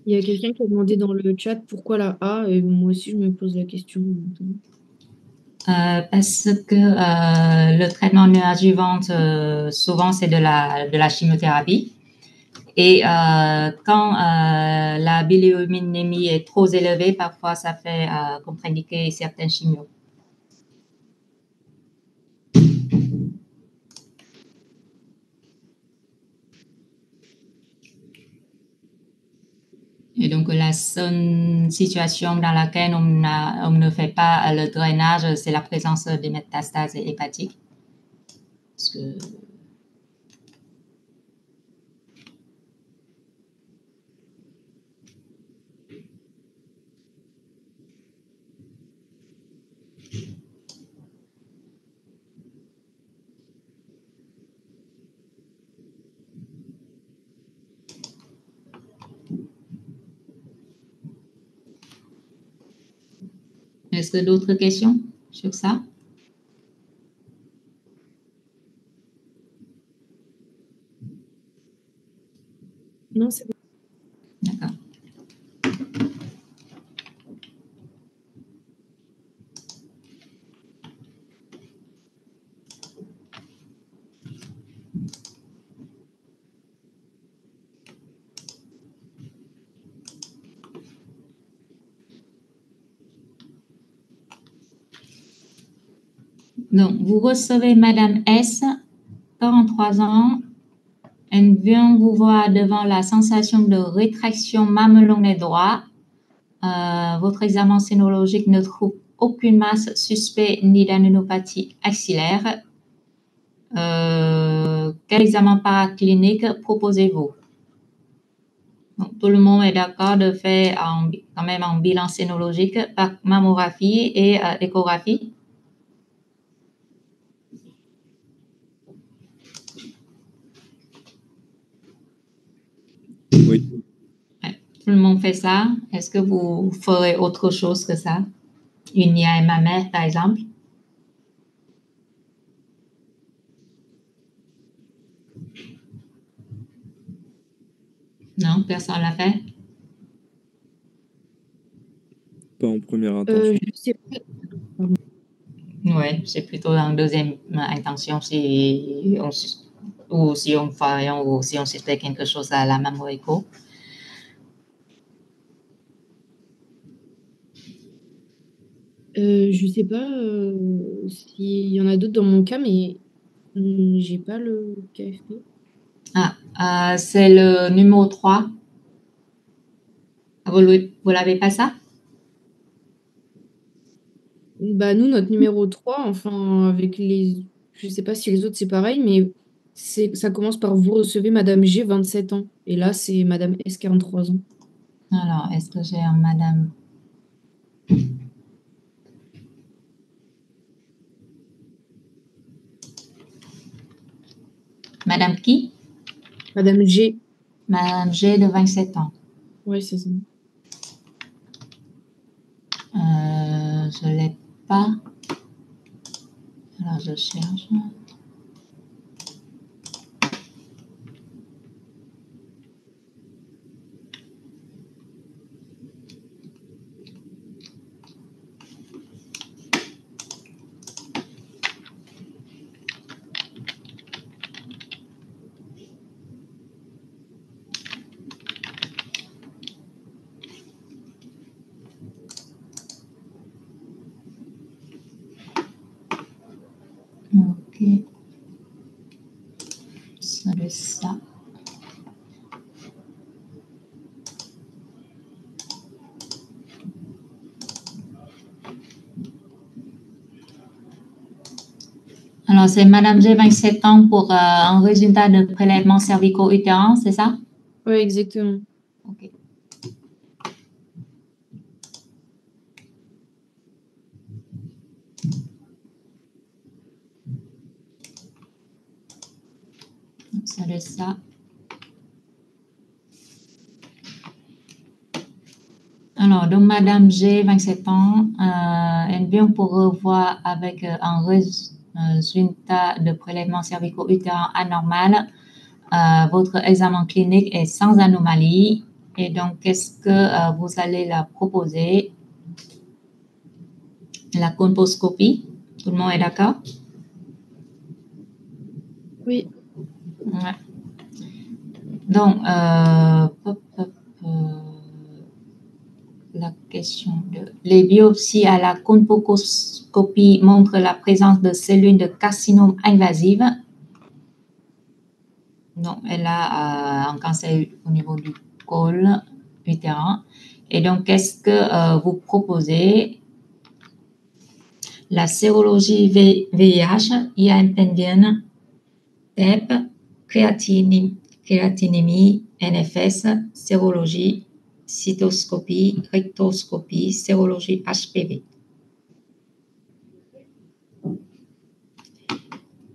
Il y a quelqu'un qui a demandé dans le chat pourquoi la A, et moi aussi je me pose la question. Parce que le traitement néoadjuvant, souvent, c'est de la chimiothérapie. Et quand la bilirubinémie est trop élevée, parfois, ça fait contre-indiquer certains chimios. Et donc, la seule situation dans laquelle on ne fait pas le drainage, c'est la présence des métastases hépatiques. Parce que est-ce que d'autres questions sur ça? Non, c'est bon. D'accord. Donc, vous recevez Madame S, 43 ans. Elle vient vous voir devant la sensation de rétraction mamelonné droit. Votre examen sénologique ne trouve aucune masse suspecte ni d'adénopathie axillaire. Quel examen paraclinique proposez-vous? Donc, tout le monde est d'accord de faire quand même un bilan sénologique par mammographie et échographie. Oui. Ouais, tout le monde fait ça. Est-ce que vous ferez autre chose que ça? Une IAM mammaire, par exemple? Non, personne ne l'a fait? Pas en première intention. Je sais pas. Oui, c'est plutôt en deuxième intention ou si on fait ou si on suspecte quelque chose à la mammo-écho. Je sais pas s'il y en a d'autres dans mon cas, mais j'ai pas le KFP. C'est le numéro 3. Vous l'avez pas ça? Bah, nous, notre numéro 3, enfin, avec les. Je sais pas si les autres c'est pareil, mais ça commence par vous recevez Madame G, 27 ans. Et là, c'est Madame S, 43 ans. Alors, est-ce que j'ai un madame? Madame qui? Madame G. Madame G de 27 ans. Oui, c'est ça. Je ne l'ai pas. Alors, je cherche. Ok. Ça doit être ça. Alors, c'est Madame G, 27 ans pour un résultat de prélèvement cervico-utérin, c'est ça? Oui, exactement. Ok. Ça doit être ça. Alors, donc, Madame G, 27 ans, elle vient pour revoir avec un résultat de prélèvement cervico-utérin anormal. Votre examen clinique est sans anomalie. Et donc, qu'est-ce que vous allez la proposer? La colposcopie. Tout le monde est d'accord? Oui. Ouais. Donc, la question de les biopsies à la colposcopie montrent la présence de cellules de carcinome invasives. Donc, elle a un cancer au niveau du col utérin. Et donc, qu'est-ce que vous proposez? La sérologie VIH, IAM-PENVIEN, TEP, créatinémie, NFS, sérologie, cytoscopie, rectoscopie, sérologie HPV.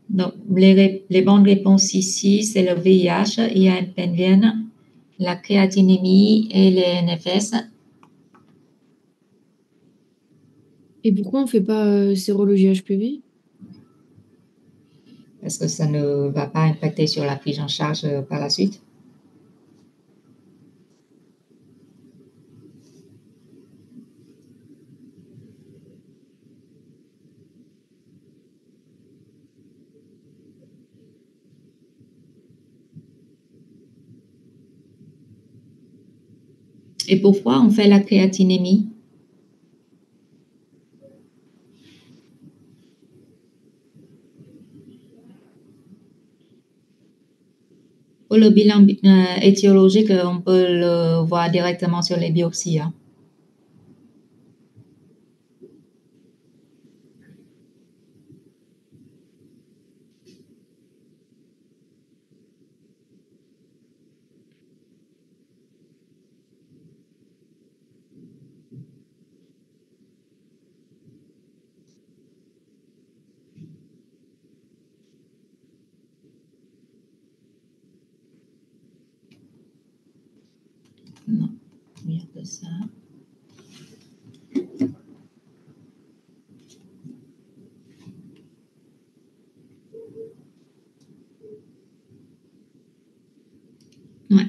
Donc, les bonnes réponses ici, c'est le VIH, IAM-PENVIEN, la créatinémie et les NFS. Et pourquoi on ne fait pas sérologie HPV? Parce que ça ne va pas impacter sur la prise en charge par la suite. Et pourquoi on fait la créatinémie? Pour le bilan étiologique, on peut le voir directement sur les biopsies. Hein. Non, mieux que ça. Ouais.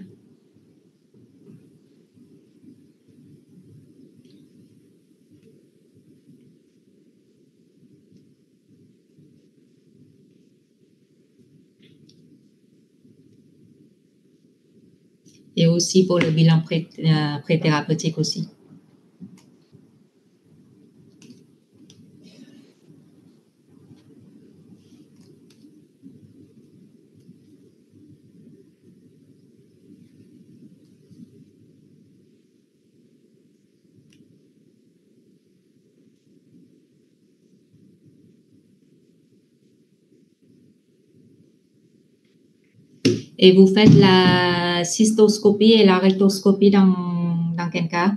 Et aussi pour le bilan préthérapeutique aussi. Et vous faites la cystoscopie et la rectoscopie dans quel cas?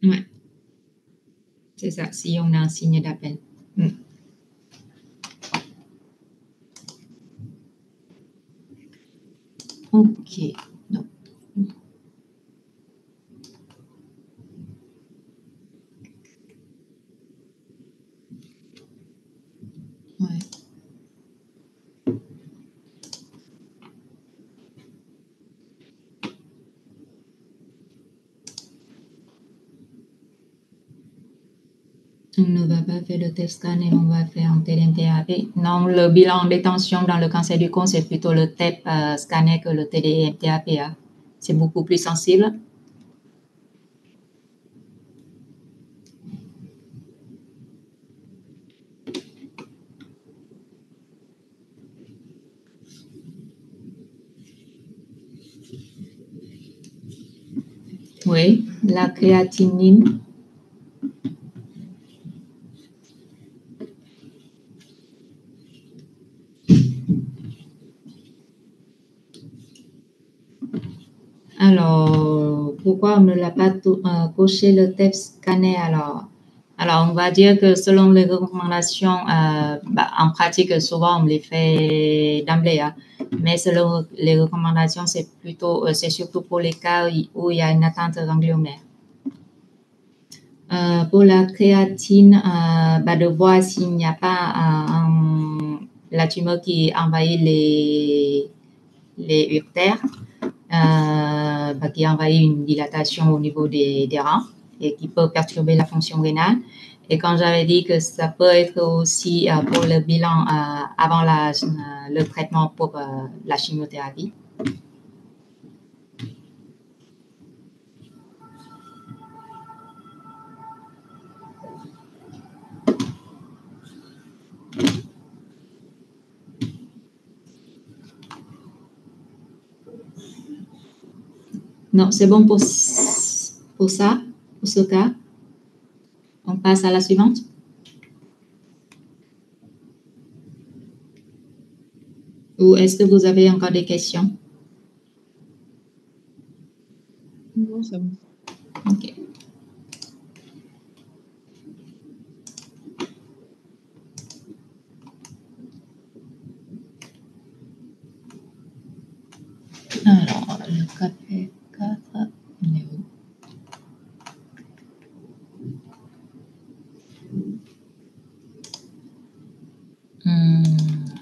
Ouais. C'est ça, si on a un signe d'appel. OK. Donc. Ouais. On ne va pas faire le TEP scan et on va faire un TDMTAP. Non, le bilan des tensions dans le cancer du côlon, c'est plutôt le TEP scanner que le TDMTAP. Hein. C'est beaucoup plus sensible. Oui, la créatinine. Alors, pourquoi on ne l'a pas coché le TEP scanner alors? Alors, on va dire que selon les recommandations, en pratique, souvent on les fait d'emblée. Hein. Mais selon les recommandations, c'est surtout pour les cas où il y a une atteinte gangliomaire. Pour la créatine, de voir s'il n'y a pas la tumeur qui envahit les uretères, qui envahit une dilatation au niveau des reins et qui peut perturber la fonction rénale. Et quand j'avais dit que ça peut être aussi pour le bilan avant le traitement pour la chimiothérapie. Non, c'est bon pour ça, pour ce cas. On passe à la suivante. Ou est-ce que vous avez encore des questions? Non, ça va. OK. Alors, le KP4, on est où?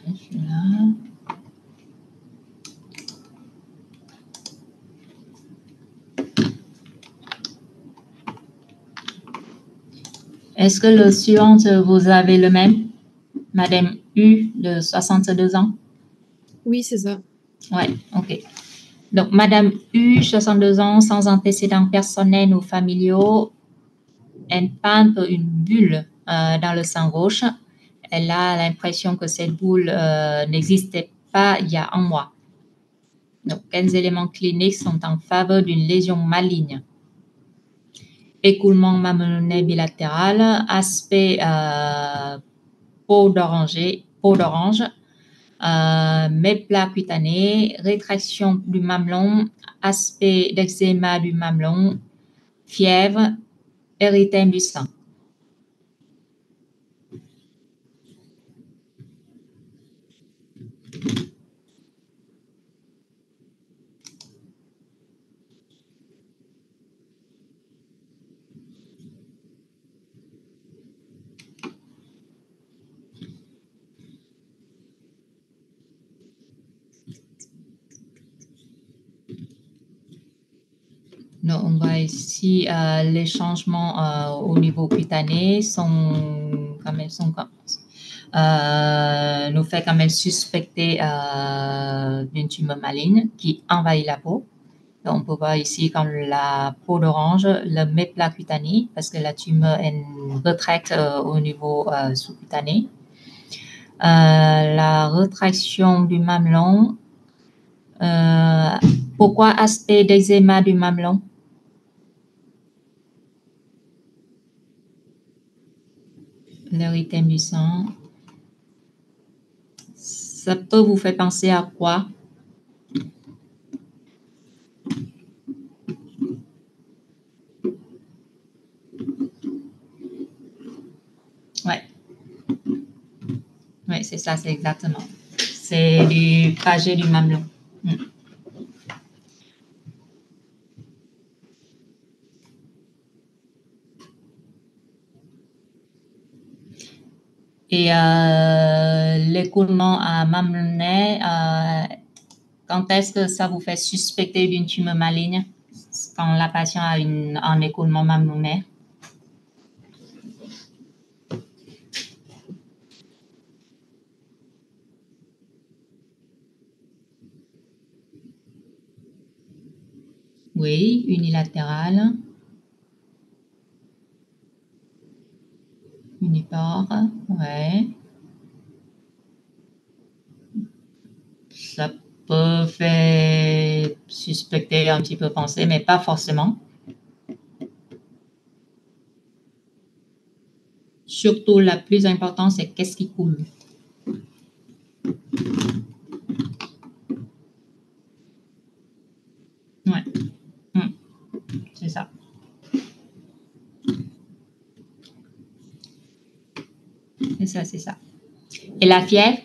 Je suis là. Est-ce que le suivant, vous avez le même? Madame U de 62 ans? Oui, c'est ça. Ouais, OK. Donc, Madame U, 62 ans, sans antécédents personnels ou familiaux, elle peinte une bulle dans le sang gauche. Elle a l'impression que cette boule n'existait pas il y a un mois. Donc, quels éléments cliniques sont en faveur d'une lésion maligne? Écoulement mamelonné bilatéral, aspect peau d'orange, méplat cutané, rétraction du mamelon, aspect d'eczéma du mamelon, fièvre, érythème du sang. Donc, on voit ici les changements au niveau cutané nous fait quand même suspecter d'une tumeur maligne qui envahit la peau. Donc, on peut voir ici comme la peau d'orange, le méplat cutané, parce que la tumeur est une retraite au niveau sous-cutané. La retraction du mamelon. Pourquoi aspect d'eczéma du mamelon? L'érythème du sang. Ça peut vous faire penser à quoi? Ouais. Oui, c'est ça, c'est exactement. C'est du Paget du mamelon. Et l'écoulement à mamelonnet, quand est-ce que ça vous fait suspecter d'une tumeur maligne? Quand la patiente a un écoulement mamelonnet? Oui, unilatéral. Unipore, ouais. Ça peut faire suspecter, un petit peu penser, mais pas forcément. Surtout, la plus importante, c'est qu'est-ce qui coule. Ouais. C'est ça. C'est ça, c'est ça. Et la fièvre?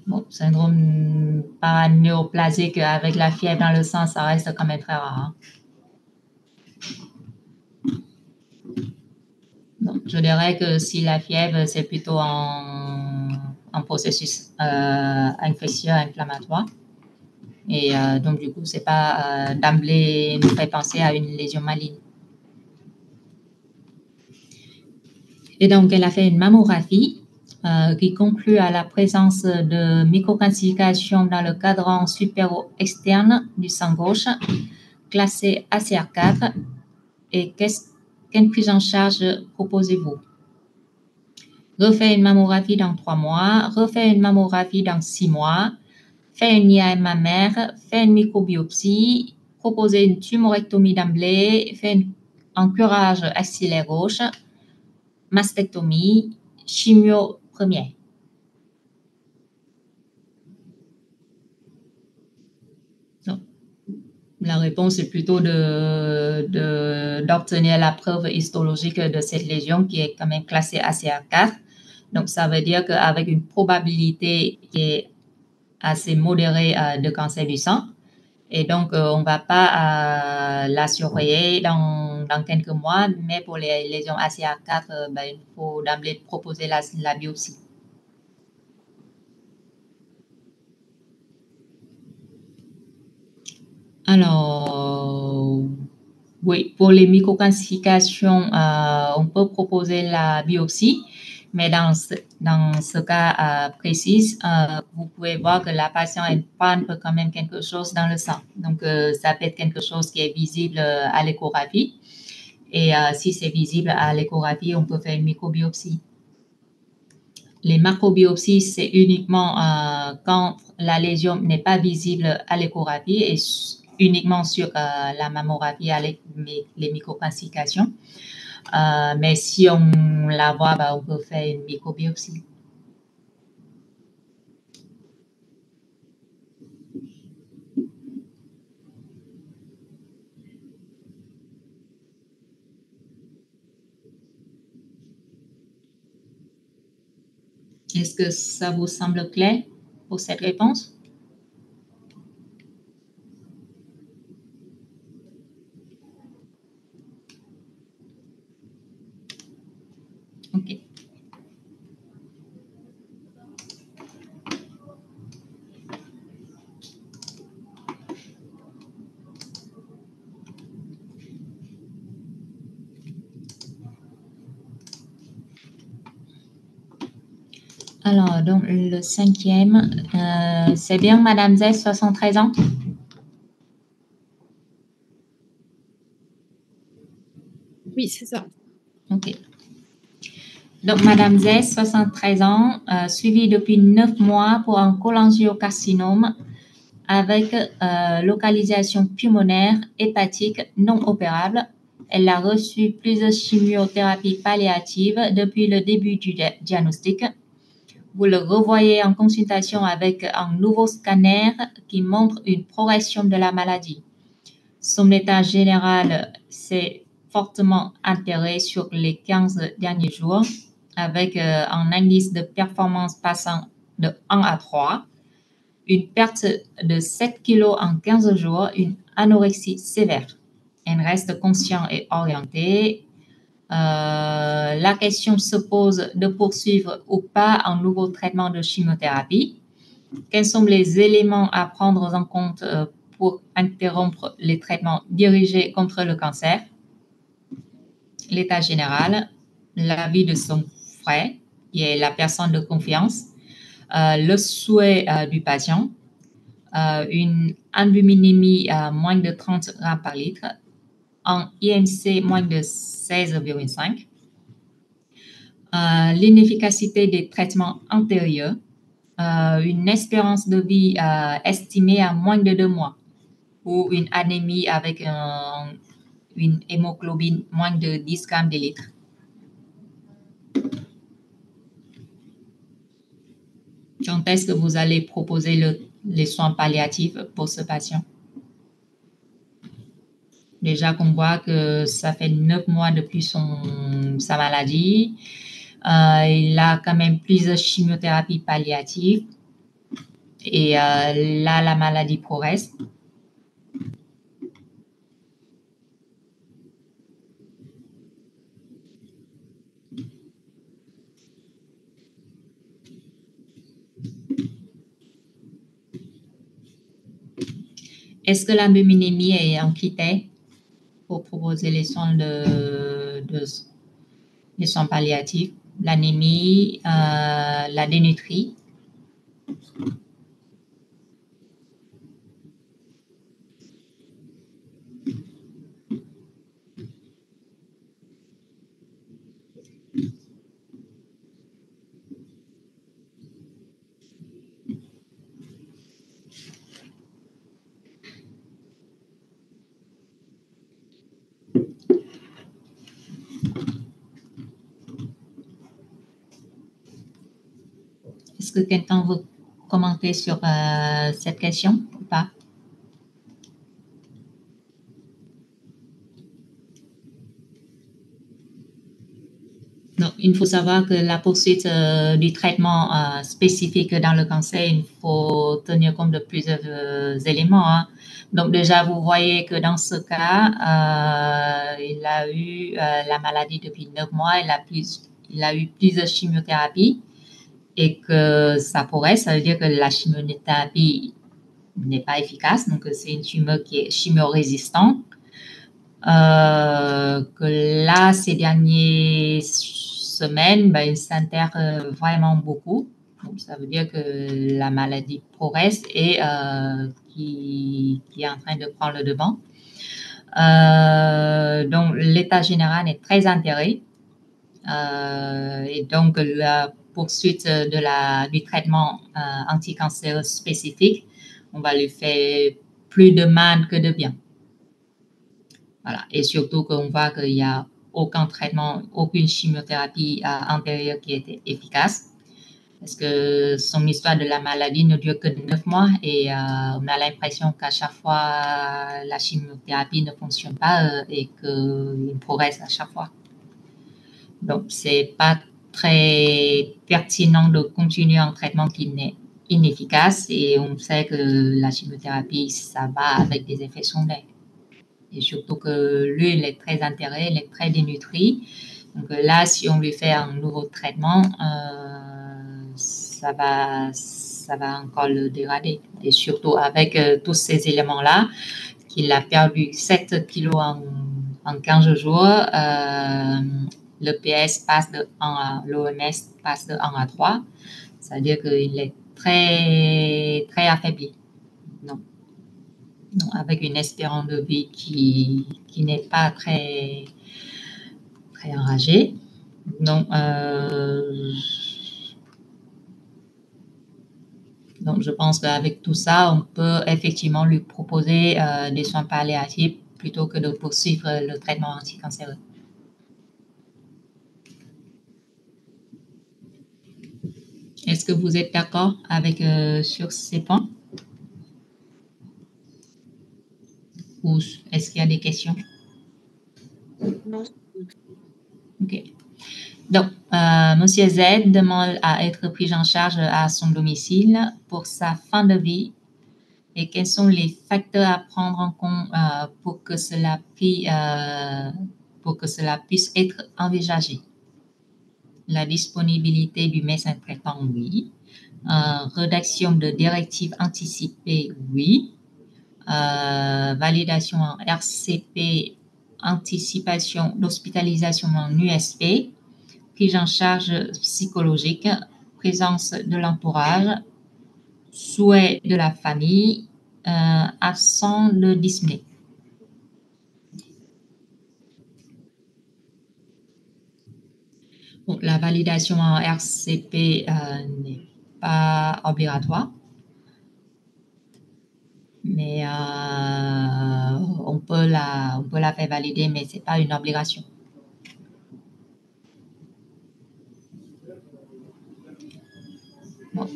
Bon, syndrome paranéoplasique avec la fièvre dans le sang, ça reste quand même très rare. Donc, je dirais que si la fièvre, c'est plutôt un processus infectieux, inflammatoire. Et donc, du coup, c'est pas d'emblée nous fait penser à une lésion maligne. Et donc, elle a fait une mammographie qui conclut à la présence de microcalcification dans le cadran supéro-externe du sang gauche, classé ACR4. Et quelle prise en charge proposez-vous? Refait une mammographie dans 3 mois, refait une mammographie dans 6 mois, fait une IAM mammaire, fait une microbiopsie, proposer une tumorectomie d'emblée, fait un curage axillaire gauche, mastectomie, chimio première. Donc, la réponse est plutôt d'obtenir la preuve histologique de cette lésion qui est quand même classée ACR4. Donc, ça veut dire qu'avec une probabilité qui est assez modérée de cancer du sang, et donc on ne va pas la surveiller dans quelques mois, mais pour les lésions ACR4, il faut d'emblée proposer la biopsie. Alors, oui, pour les microcalcifications, on peut proposer la biopsie, mais dans ce cas précis, vous pouvez voir que la patiente prend quand même quelque chose dans le sang. Donc, ça peut être quelque chose qui est visible à l'échographie. Et si c'est visible à l'échographie, on peut faire une microbiopsie. Les macrobiopsies, c'est uniquement quand la lésion n'est pas visible à l'échographie et uniquement sur la mammographie avec les microcalcifications. Mais si on la voit, on peut faire une microbiopsie. Est-ce que ça vous semble clair pour cette réponse? OK. Alors, donc, le 5e, c'est bien Madame Z, 73 ans? Oui, c'est ça. OK. Donc, Madame Z, 73 ans, suivie depuis 9 mois pour un cholangiocarcinome avec localisation pulmonaire hépatique non opérable. Elle a reçu plusieurs chimiothérapies palliatives depuis le début du diagnostic. Vous le revoyez en consultation avec un nouveau scanner qui montre une progression de la maladie. Son état général s'est fortement altéré sur les 15 derniers jours avec un indice de performance passant de 1 à 3, une perte de 7 kilos en 15 jours, une anorexie sévère. Elle reste consciente et orientée. La question se pose de poursuivre ou pas un nouveau traitement de chimiothérapie. Quels sont les éléments à prendre en compte pour interrompre les traitements dirigés contre le cancer? L'état général, l'avis de son frère, qui est la personne de confiance, le souhait du patient, une albuminémie moins de 30 grammes par litre, un IMC moins de 16,5, l'inefficacité des traitements antérieurs, une espérance de vie estimée à moins de 2 mois ou une anémie avec une hémoglobine moins de 10 grammes de litre. Quand est-ce que vous allez proposer les soins palliatifs pour ce patient? Déjà qu'on voit que ça fait 9 mois depuis sa maladie. Il a quand même plusieurs chimiothérapies palliatives. Et là, la maladie progresse. Est-ce que l'albuminémie est un critère pour proposer les soins les soins palliatifs? L'anémie, la dénutrie? Est-ce que quelqu'un veut commenter sur cette question ou pas? Donc, il faut savoir que la poursuite du traitement spécifique dans le cancer, il faut tenir compte de plusieurs éléments. Hein. Donc, déjà, vous voyez que dans ce cas, il a eu la maladie depuis 9 mois, il a eu plusieurs chimiothérapies et que ça pourrait, ça veut dire que la chimiothérapie n'est pas efficace, donc c'est une tumeur qui est chimio-résistante. Que là, ces dernières semaines, il s'intère vraiment beaucoup. Donc, ça veut dire que la maladie progresse et qui est en train de prendre le devant. Donc, l'état général est très altéré. Et donc, la poursuite du traitement anticancéreux spécifique, on va lui faire plus de mal que de bien. Voilà. Et surtout qu'on voit qu'il n'y a aucun traitement, aucune chimiothérapie antérieure qui était efficace. Parce que son histoire de la maladie ne dure que 9 mois et on a l'impression qu'à chaque fois, la chimiothérapie ne fonctionne pas et qu'il progresse à chaque fois. Donc, ce n'est pas très pertinent de continuer un traitement qui n'est inefficace et on sait que la chimiothérapie, ça va avec des effets secondaires. Et surtout que lui, il est très altéré, il est très dénutri. Donc là, si on lui fait un nouveau traitement, ça va encore le dégrader. Et surtout avec tous ces éléments-là, qu'il a perdu 7 kilos en 15 jours, le PS passe de 1 à l'OMS passe de 1 à 3. C'est-à-dire qu'il est très, très affaibli. Donc, avec une espérance de vie qui n'est pas très, très enragée. Donc, je pense qu'avec tout ça, on peut effectivement lui proposer des soins palliatifs plutôt que de poursuivre le traitement anticancéreux. Est-ce que vous êtes d'accord avec sur ces points? Ou est-ce qu'il y a des questions? Non. Ok. Donc, Monsieur Z demande à être pris en charge à son domicile pour sa fin de vie. Et quels sont les facteurs à prendre en compte pour que cela puisse être envisagé? La disponibilité du médecin traitant, oui. Rédaction de directives anticipées, oui. Validation en RCP, anticipation d'hospitalisation en USP, prise en charge psychologique, présence de l'entourage, souhait de la famille, absent de dyspnée. Bon, la validation en RCP n'est pas obligatoire, mais on peut la faire valider, mais ce n'est pas une obligation. Bon.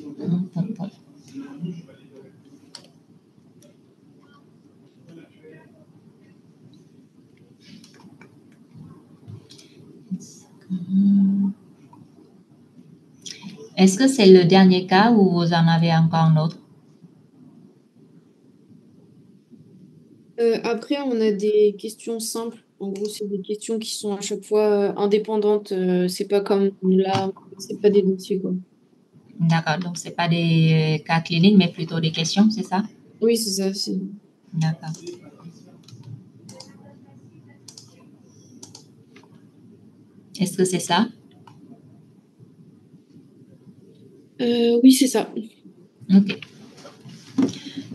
Est-ce que c'est le dernier cas ou vous en avez encore un autre? Après, on a des questions simples. En gros, c'est des questions qui sont à chaque fois indépendantes. C'est pas comme là, c'est pas des dossiers, quoi. D'accord, donc ce n'est pas des cas cliniques, mais plutôt des questions, c'est ça? Oui, c'est ça. D'accord. Est-ce que c'est ça? Oui, c'est ça. Ok.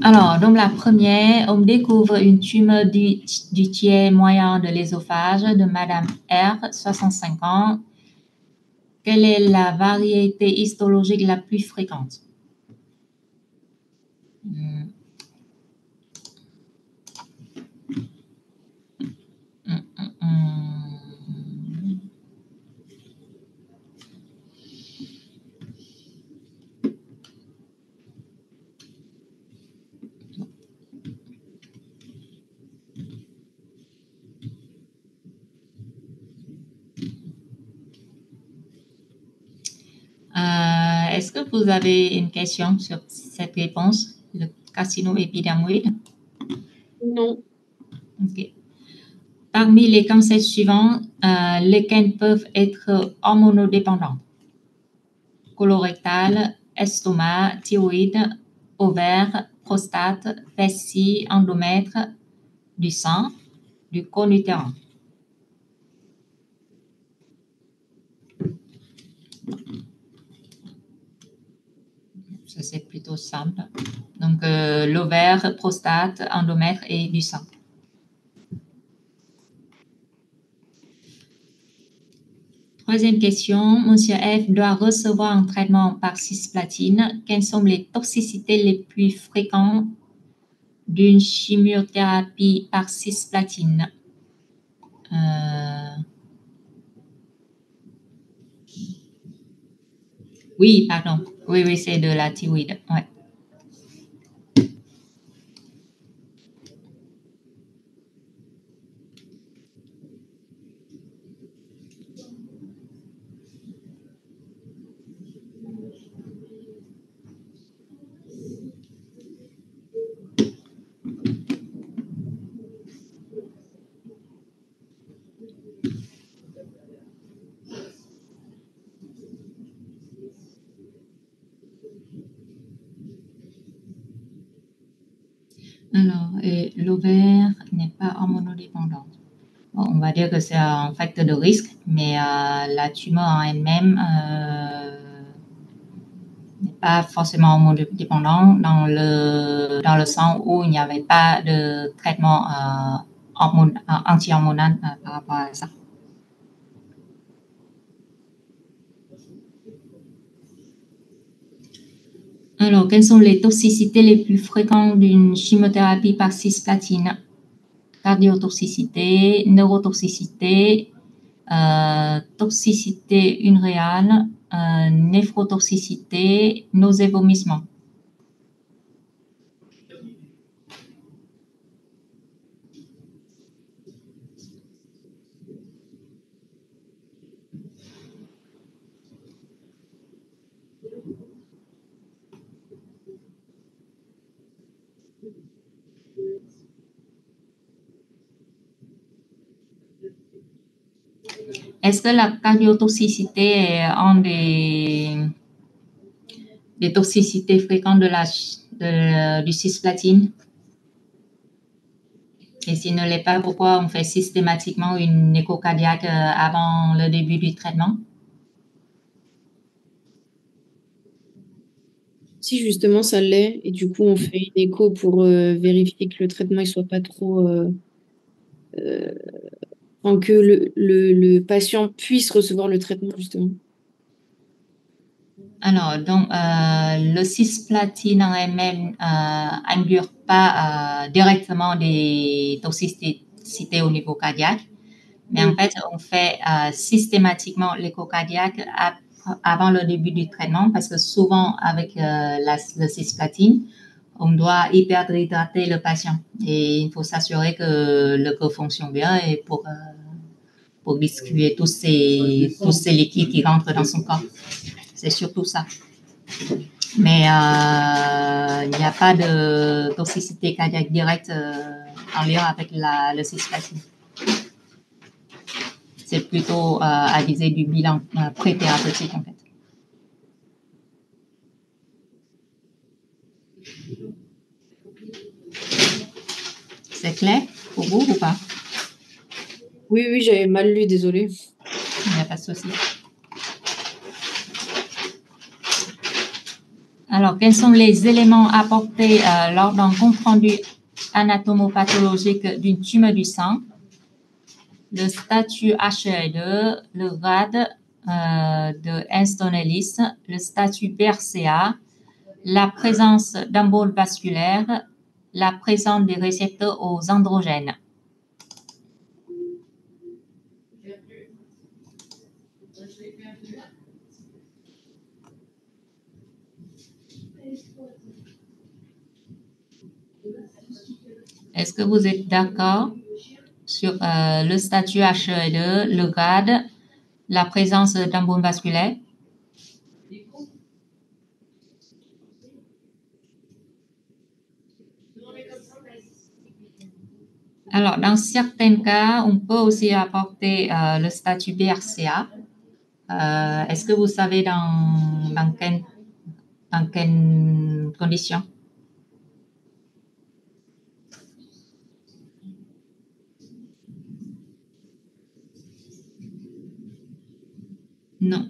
Alors, donc la première, on découvre une tumeur du tiers moyen de l'œsophage de Madame R, 65 ans. Quelle est la variété histologique la plus fréquente? Est-ce que vous avez une question sur cette réponse, le carcinome épidermoïde? Non. Ok. Parmi les cancers suivants, lesquels peuvent être hormonodépendants? Colorectal, estomac, thyroïde, ovaire, prostate, vessie, endomètre, du sang, du cône utérin. Ça, c'est plutôt simple. Donc, l'ovaire, prostate, endomètre et du sang. Troisième question. Monsieur F doit recevoir un traitement par cisplatine. Quelles sont les toxicités les plus fréquentes d'une chimiothérapie par cisplatine? Oui, pardon. Oui, c'est de la thyroïde. Ouais. Alors, l'ovaire n'est pas hormonodépendant. Bon, on va dire que c'est un facteur de risque, mais la tumeur en elle-même, pas forcément hormonodépendant dans le sens où il n'y avait pas de traitement anti-hormonal par rapport à ça. Alors, quelles sont les toxicités les plus fréquentes d'une chimiothérapie par cisplatine? Cardiotoxicité, neurotoxicité, toxicité uréale, néphrotoxicité, nausées, vomissements. Est-ce que la cardiotoxicité est une des toxicités fréquentes du cisplatine? Et s'il ne l'est pas, pourquoi on fait systématiquement une écho cardiaque avant le début du traitement? Si justement ça l'est, et du coup on fait une écho pour vérifier que le traitement ne soit pas trop... que le patient puisse recevoir le traitement justement. Alors, donc, le cisplatine en elle-même n'induit pas directement des toxicités au niveau cardiaque, mais en fait, on fait systématiquement l'écho cardiaque avant le début du traitement parce que souvent, avec le cisplatine, on doit hyperhydrater le patient et il faut s'assurer que le corps fonctionne bien et pour distribuer tous ces liquides qui rentrent dans son corps. C'est surtout ça. Mais il n'y a pas de toxicité cardiaque directe en lien avec le cisplatine. C'est plutôt à viser du bilan pré-thérapeutique en fait. C'est clair pour vous ou pas? Oui, j'avais mal lu, désolée. Il n'y a pas de souci. Alors, quels sont les éléments apportés lors d'un compte-rendu anatomopathologique d'une tumeur du sang? Le statut HLE, le grade de Henston-Ellis, le statut BRCA, la présence d'emboles vasculaires, la présence des récepteurs aux androgènes. Est-ce que vous êtes d'accord sur le statut HLE, le grade, la présence d'emboles vasculaires? Alors, dans certains cas, on peut aussi apporter le statut BRCA. Est-ce que vous savez dans quelles conditions? Non.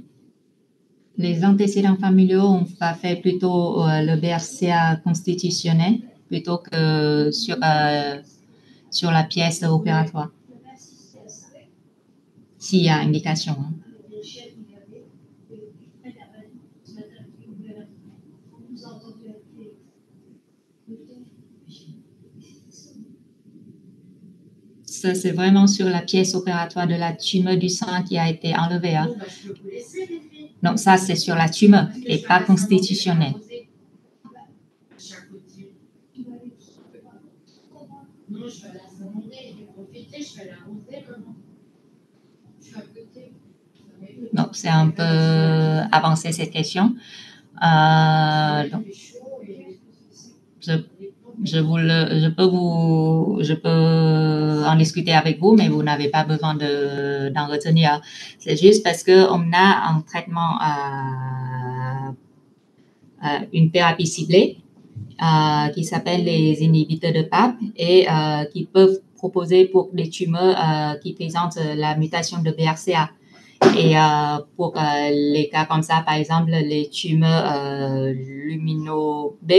Les antécédents familiaux ont pas fait plutôt le BRCA constitutionnel plutôt que sur la pièce opératoire. S'il y a indication. Hein. Ça, c'est vraiment sur la pièce opératoire de la tumeur du sang qui a été enlevée. Hein. Donc, ça, c'est sur la tumeur et pas constitutionnel. Donc, c'est un peu avancé cette question. Donc, je peux en discuter avec vous, mais vous n'avez pas besoin d'en retenir. C'est juste parce qu'on a un traitement, une thérapie ciblée qui s'appelle les inhibiteurs de PAP et qui peuvent proposer pour des tumeurs qui présentent la mutation de BRCA. Et pour les cas comme ça, par exemple, les tumeurs lumino-B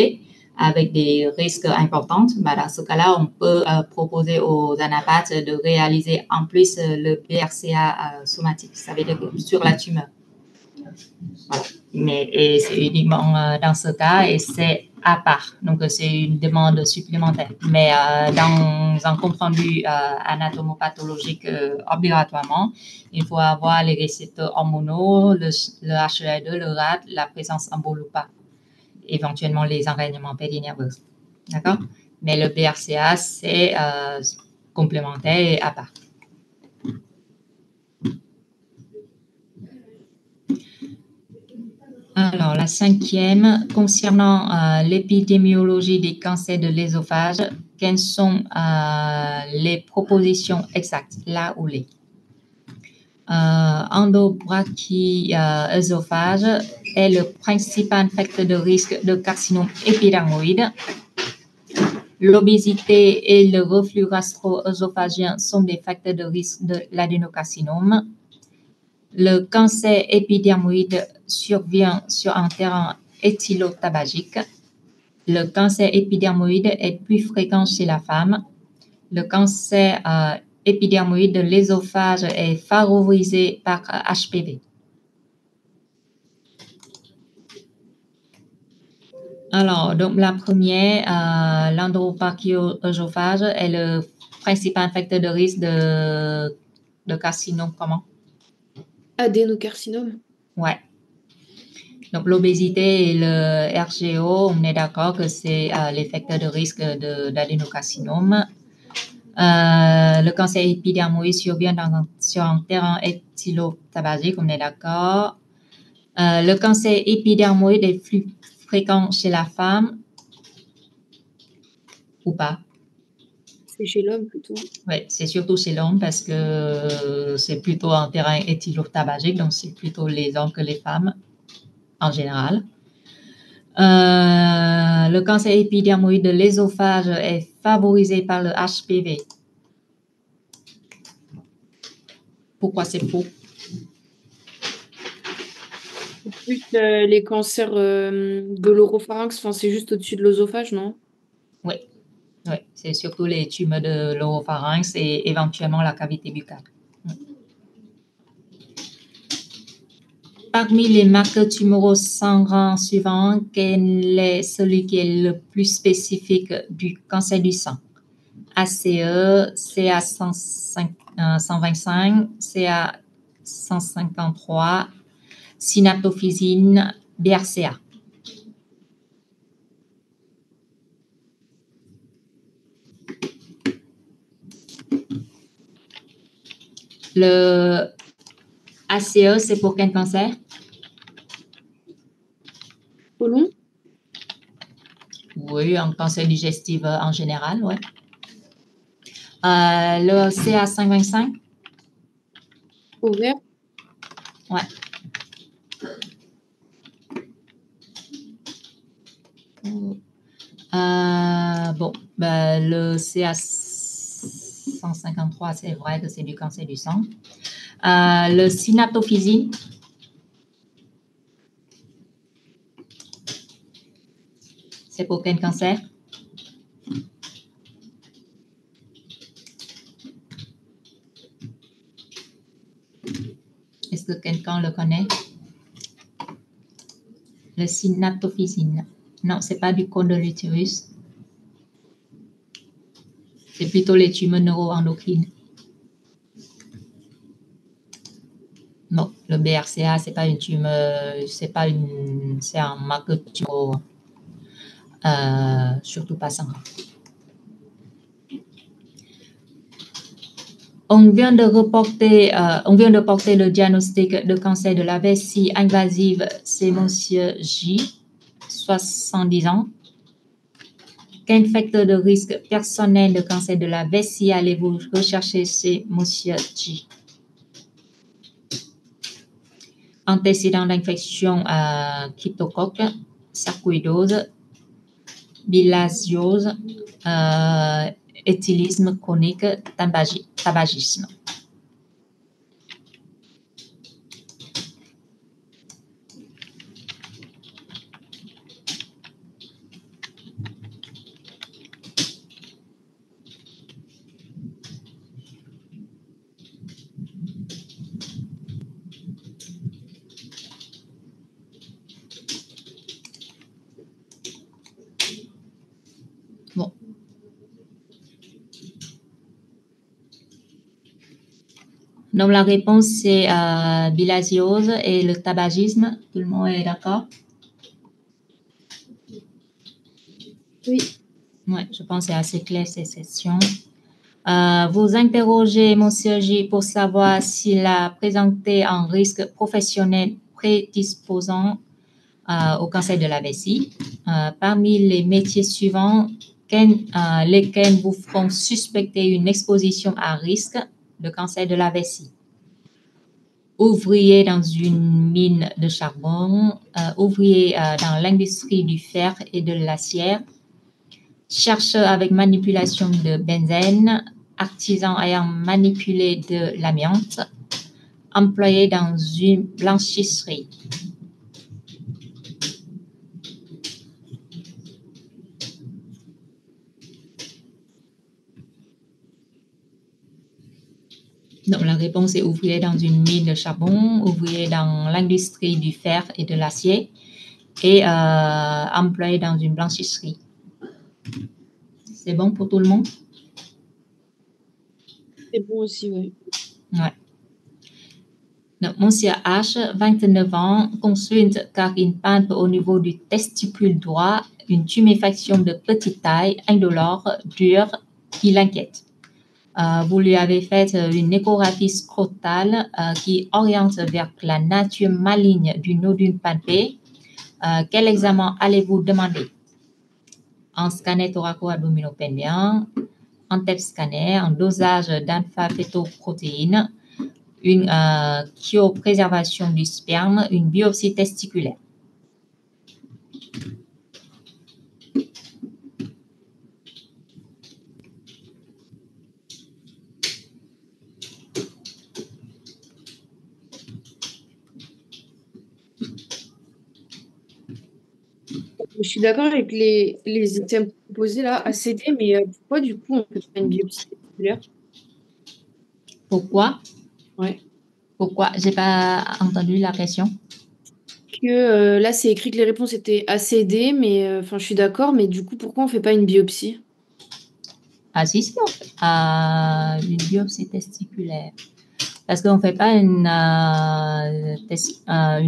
avec des risques importants, dans ce cas-là, on peut proposer aux anapathes de réaliser en plus le BRCA somatique, ça veut dire sur la tumeur. Voilà. Mais c'est uniquement dans ce cas et c'est à part. Donc, c'est une demande supplémentaire. Mais dans un compte-rendu anatomopathologique obligatoirement, il faut avoir les récepteurs hormonaux, le HER2, le RAD, la présence en bol ou pas, éventuellement les enraînements périnerveux. D'accord? Mais le BRCA, c'est complémentaire et à part. Alors, la cinquième, concernant l'épidémiologie des cancers de l'œsophage, quelles sont les propositions exactes, là ou les? Endobrachyœsophage est le principal facteur de risque de carcinome épidermoïde. L'obésité et le reflux gastro-œsophagien sont des facteurs de risque de l'adénocarcinome. Le cancer épidermoïde survient sur un terrain éthylotabagique. Le cancer épidermoïde est plus fréquent chez la femme. Le cancer épidermoïde de l'œsophage est favorisé par HPV. Alors, donc la première, l'endobrachyœsophage est le principal facteur de risque de carcinome comment? Adénocarcinome. Ouais. Donc, l'obésité et le RGO, on est d'accord que c'est les facteurs de risque d'adénocarcinome. Le cancer épidermoïde survient sur un terrain éthylotabagique, on est d'accord. Le cancer épidermoïde est plus fréquent chez la femme ou pas? C'est chez l'homme plutôt. Oui, c'est surtout chez l'homme parce que c'est plutôt un terrain éthylotabagique, donc c'est plutôt les hommes que les femmes en général. Le cancer épidermoïde de l'œsophage est favorisé par le HPV. Pourquoi c'est faux? Plus les cancers de l'oropharynx, enfin, c'est juste au-dessus de l'œsophage, non? Oui, oui, c'est surtout les tumeurs de l'oropharynx et éventuellement la cavité buccale. Parmi les marqueurs tumoraux sanguins suivants, quel est celui qui est le plus spécifique du cancer du sang? ACE, CA125, CA153, synaptophysine, BRCA. Le ACE, c'est pour quel cancer? Côlon? Oui, un cancer digestif en général, oui. Le CA125? Ovaire? Ouais. Bon, ben, le CA153, c'est vrai que c'est du cancer du sang. Le synaptophysine? C'est pour quel cancer? Est-ce que quelqu'un le connaît? Le synaptophysine. Non, ce n'est pas du cône de l'utérus. C'est plutôt les tumeurs neuroendocrines. Non, le BRCA, c'est pas une tumeur, c'est un marqueur tumeur, surtout pas sanguin. On vient de porter le diagnostic de cancer de la vessie invasive, c'est Monsieur J, 70 ans. Quel facteur de risque personnel de cancer de la vessie allez-vous rechercher chez Monsieur J? Antécédent d'infection à cryptocoque, sarcoïdose, bilharziose, éthylisme chronique, tabagisme. Donc, la réponse, c'est bilharziose et le tabagisme. Tout le monde est d'accord? Oui. Oui, je pense que c'est assez clair ces sessions. Vous interrogez Monsieur J pour savoir s'il a présenté un risque professionnel prédisposant au cancer de la vessie. Parmi les métiers suivants, lesquels vous feront suspecter une exposition à risque de cancer de la vessie? Ouvrier dans une mine de charbon, ouvrier dans l'industrie du fer et de l'acier, chercheur avec manipulation de benzène, artisan ayant manipulé de l'amiante, employé dans une blanchisserie. Donc, la réponse est ouvrier dans une mine de charbon, ouvrier dans l'industrie du fer et de l'acier et employé dans une blanchisserie. C'est bon pour tout le monde? C'est bon aussi, oui. Ouais. Donc, Monsieur H, 29 ans, consulte car une panne au niveau du testicule droit, une tuméfaction de petite taille, indolore, dure, qui l'inquiète. Vous lui avez fait une échographie scrotale qui oriente vers la nature maligne du nodule palpé. Quel examen allez-vous demander? Un scanner thoraco-abdominopélvien, un TEP scanner, un dosage d'alpha-fétoprotéines, une cryopréservation du sperme, une biopsie testiculaire. Je suis d'accord avec les items proposés là, ACD, mais pourquoi du coup on peut faire une biopsie testiculaire? Pourquoi? Ouais. Pourquoi? J'ai pas entendu la question. Que là c'est écrit que les réponses étaient ACD, mais enfin je suis d'accord, mais du coup pourquoi on fait pas une biopsie? Ah si, on fait une biopsie testiculaire. Parce qu'on ne fait pas une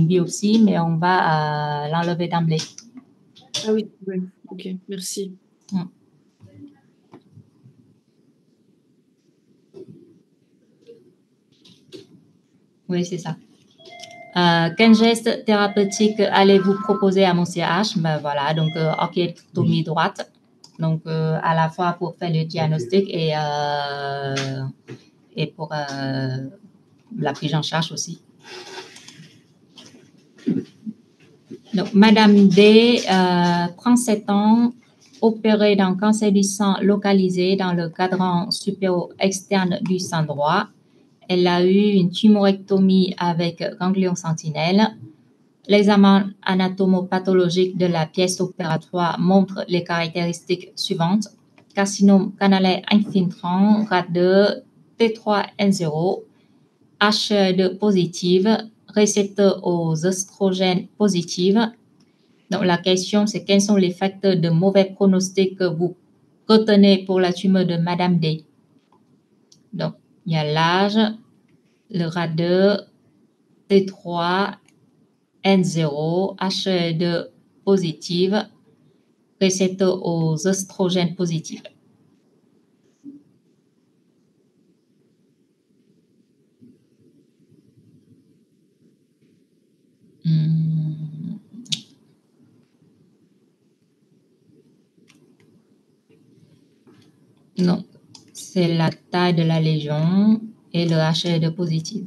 biopsie, mais on va l'enlever d'emblée. Ah oui, ouais. Ok, merci. Oui, c'est ça. Quel geste thérapeutique allez-vous proposer à Monsieur H? Ben voilà, donc orchiectomie droite. Donc à la fois pour faire le diagnostic et pour la prise en charge aussi. Donc, Madame D, 37 ans, opérée d'un cancer du sang localisé dans le cadran supéro-externe du sein droit. Elle a eu une tumorectomie avec ganglion sentinelle. L'examen anatomopathologique de la pièce opératoire montre les caractéristiques suivantes. Carcinome canalaire infiltrant, RAD2, T3N0, H2 positive, récepteur aux oestrogènes positifs. Donc, la question, c'est quels sont les facteurs de mauvais pronostic que vous retenez pour la tumeur de Madame D? Donc, il y a l'âge, le RAD2, T3, N0, H2 positive, récepteur aux oestrogènes positifs. Non, c'est la taille de la lésion et le H2 positif.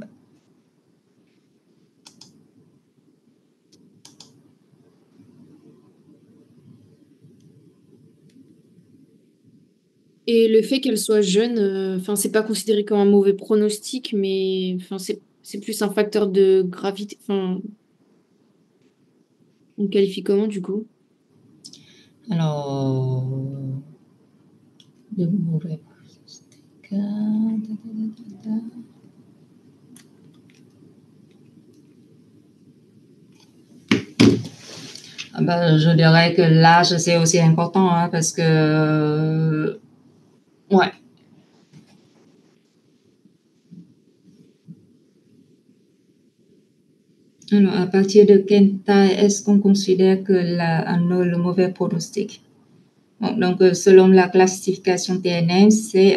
Et le fait qu'elle soit jeune, enfin c'est pas considéré comme un mauvais pronostic, mais enfin c'est plus un facteur de gravité. Enfin, on le qualifie comment du coup? Alors, de mauvais pronostic. Ben, je dirais que l'âge, c'est aussi important, hein, parce que, ouais. Alors, à partir de quelle taille est-ce qu'on considère que on a le mauvais pronostic? Bon, donc, selon la classification TNM, c'est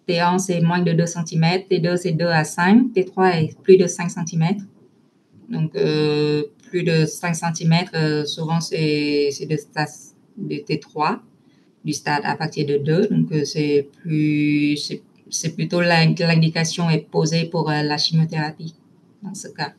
T1, c'est moins de 2 cm, T2, c'est 2 à 5, T3 est plus de 5 cm. Donc, plus de 5 cm, souvent, c'est de T3, du stade à partir de 2. Donc, c'est plutôt l'indication est posée pour la chimiothérapie dans ce cas.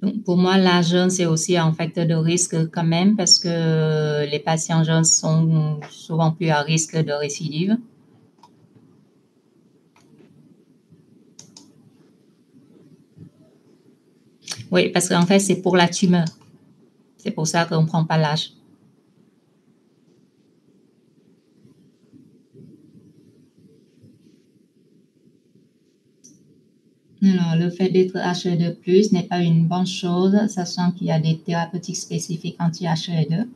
Donc, pour moi, l'âge jeune, c'est aussi un facteur de risque quand même parce que les patients jeunes sont souvent plus à risque de récidive. Oui, parce qu'en fait, c'est pour la tumeur. C'est pour ça qu'on ne prend pas l'âge. Alors, le fait d'être HE2+, n'est pas une bonne chose, sachant qu'il y a des thérapeutiques spécifiques anti-HE2.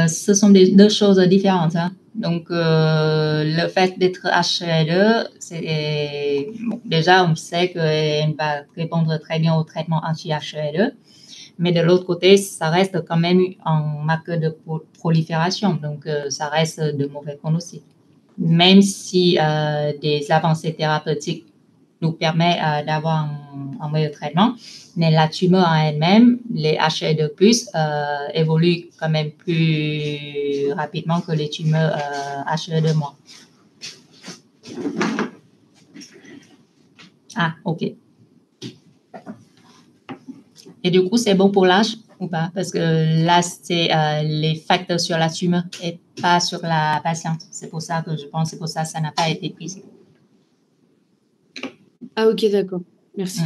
Ce sont deux choses différentes. Hein. Donc, le fait d'être HE2, bon, déjà, on sait qu'elle va répondre très bien au traitement anti-HE2, mais de l'autre côté, ça reste quand même un marqueur de prolifération, donc ça reste de mauvais pronostics. Même si des avancées thérapeutiques nous permettent d'avoir un meilleur traitement, mais la tumeur en elle-même, les HE2+, évoluent quand même plus rapidement que les tumeurs HE2-. Ah, OK. Et du coup, c'est bon pour l'âge ou pas? Parce que là, c'est les facteurs sur la tumeur et pas sur la patiente. C'est pour ça que je pense, c'est pour ça que ça n'a pas été pris. Ah, ok, d'accord. Merci.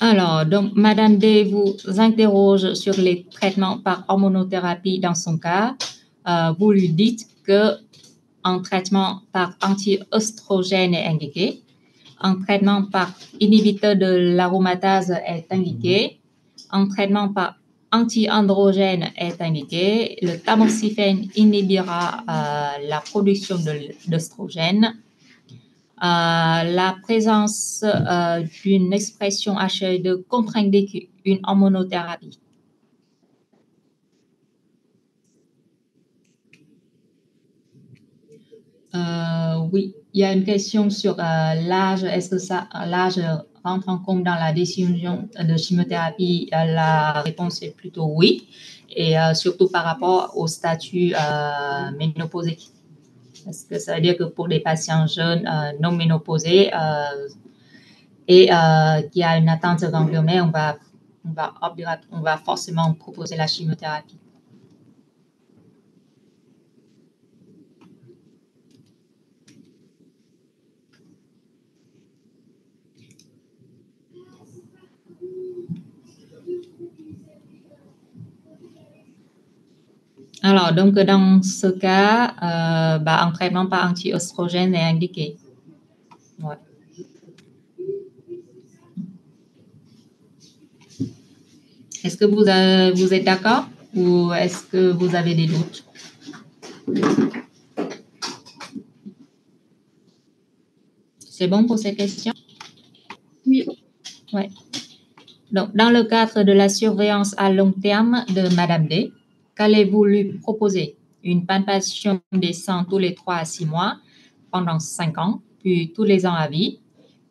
Alors, donc, Madame D vous interroge sur les traitements par hormonothérapie dans son cas. Vous lui dites qu'un traitement par anti-œstrogène est indiqué. Un traitement par inhibiteur de l'aromatase est indiqué. Un traitement par anti-androgène est indiqué. Le tamoxifène inhibira la production d'œstrogène. La présence d'une expression HE2 contre-indique une hormonothérapie. Oui, il y a une question sur l'âge. Est-ce que l'âge rentre en compte dans la décision de chimiothérapie? La réponse est plutôt oui, et surtout par rapport au statut ménopausé. Parce que ça veut dire que pour les patients jeunes non ménopausés et qui a une atteinte ganglionnaire, on va forcément proposer la chimiothérapie. Alors, donc, dans ce cas, un traitement par anti-œstrogène est indiqué. Ouais. Est-ce que vous êtes d'accord ou est-ce que vous avez des doutes? C'est bon pour ces questions? Oui. Ouais. Donc, dans le cadre de la surveillance à long terme de Madame D, qu'allez-vous lui proposer? Une palpation des seins tous les 3 à 6 mois pendant 5 ans, puis tous les ans à vie,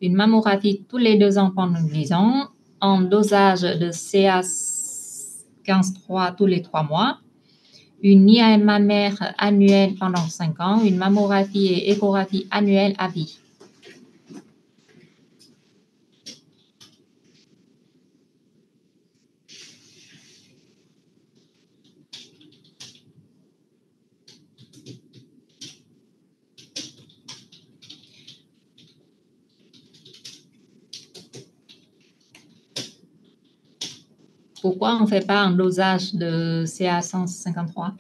une mammographie tous les 2 ans pendant 10 ans, un dosage de CA15-3 tous les 3 mois, une IAM mammaire annuelle pendant 5 ans, une mammographie et échographie annuelle à vie. Pourquoi on ne fait pas un dosage de CA153?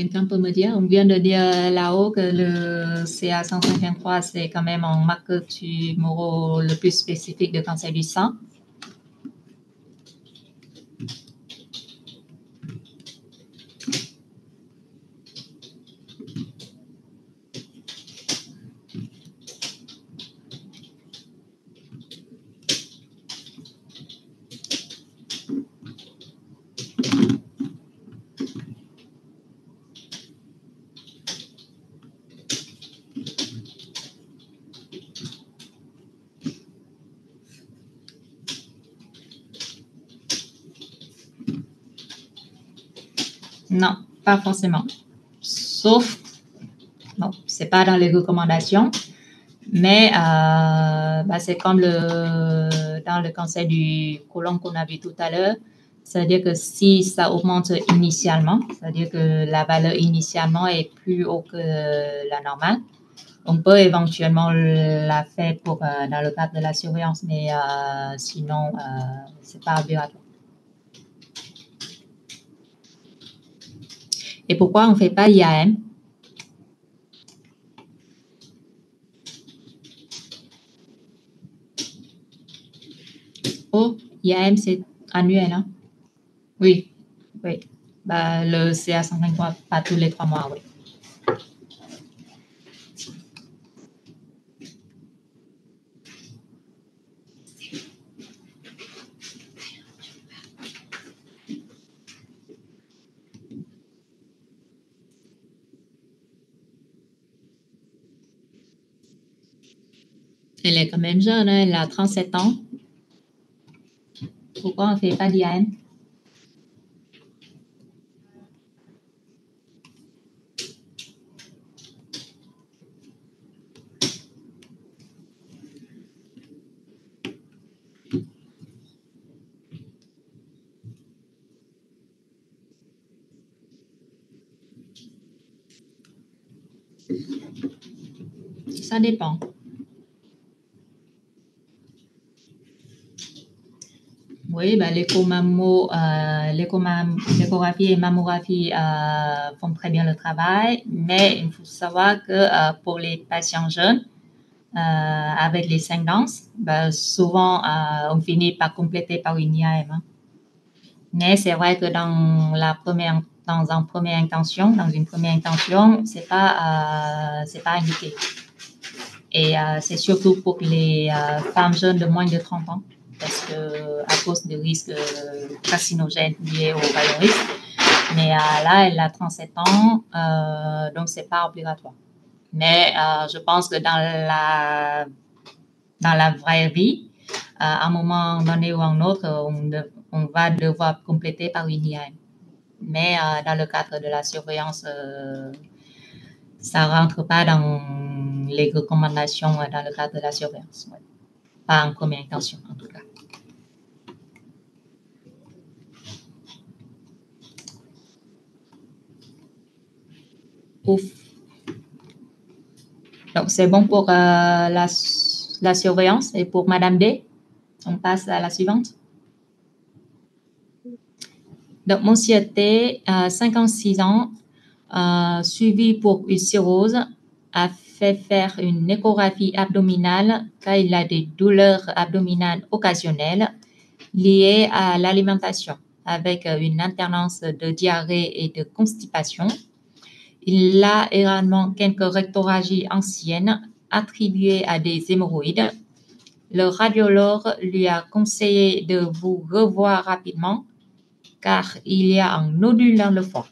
Quelqu'un peut me dire, on vient de dire là-haut que le CA153, c'est quand même un marqueur tumoraux le plus spécifique de cancer du sang. Non, pas forcément. Sauf, bon, c'est pas dans les recommandations, mais c'est comme dans le cancer du côlon qu'on a vu tout à l'heure. C'est-à-dire que si ça augmente initialement, c'est-à-dire que la valeur initialement est plus haut que la normale, on peut éventuellement la faire dans le cadre de la surveillance, mais sinon, c'est pas obligatoire. Et pourquoi on ne fait pas IAM? Oh, IAM, c'est annuel, hein? Oui, oui. Le CA123, pas tous les 3 mois, oui. Elle est quand même jeune, hein? Elle a 37 ans. Pourquoi on ne fait pas d'IAM? Ça dépend. Oui, l'échographie et mammographie font très bien le travail, mais il faut savoir que pour les patients jeunes, avec les 5 danses, souvent on finit par compléter par une IAM. Hein. Mais c'est vrai que dans une première intention, c'est pas indiqué. Et c'est surtout pour les femmes jeunes de moins de 30 ans, parce que à cause des risques carcinogènes liés au rayon X. Mais là, elle a 37 ans, donc c'est pas obligatoire. Mais je pense que dans la vraie vie, à un moment donné ou à un autre, on va devoir compléter par une IAM. Mais dans le cadre de la surveillance, ça ne rentre pas dans les recommandations dans le cadre de la surveillance. Ouais. Pas en première intention, en tout cas. Ouf. Donc, c'est bon pour la surveillance et pour Madame D. On passe à la suivante. Donc, Monsieur T, 56 ans, suivi pour une cirrhose, a fait faire une échographie abdominale car il a des douleurs abdominales occasionnelles liées à l'alimentation avec une alternance de diarrhée et de constipation. Il a également quelques rectorragies anciennes attribuées à des hémorroïdes. Le radiologue lui a conseillé de vous revoir rapidement car il y a un nodule dans le foie.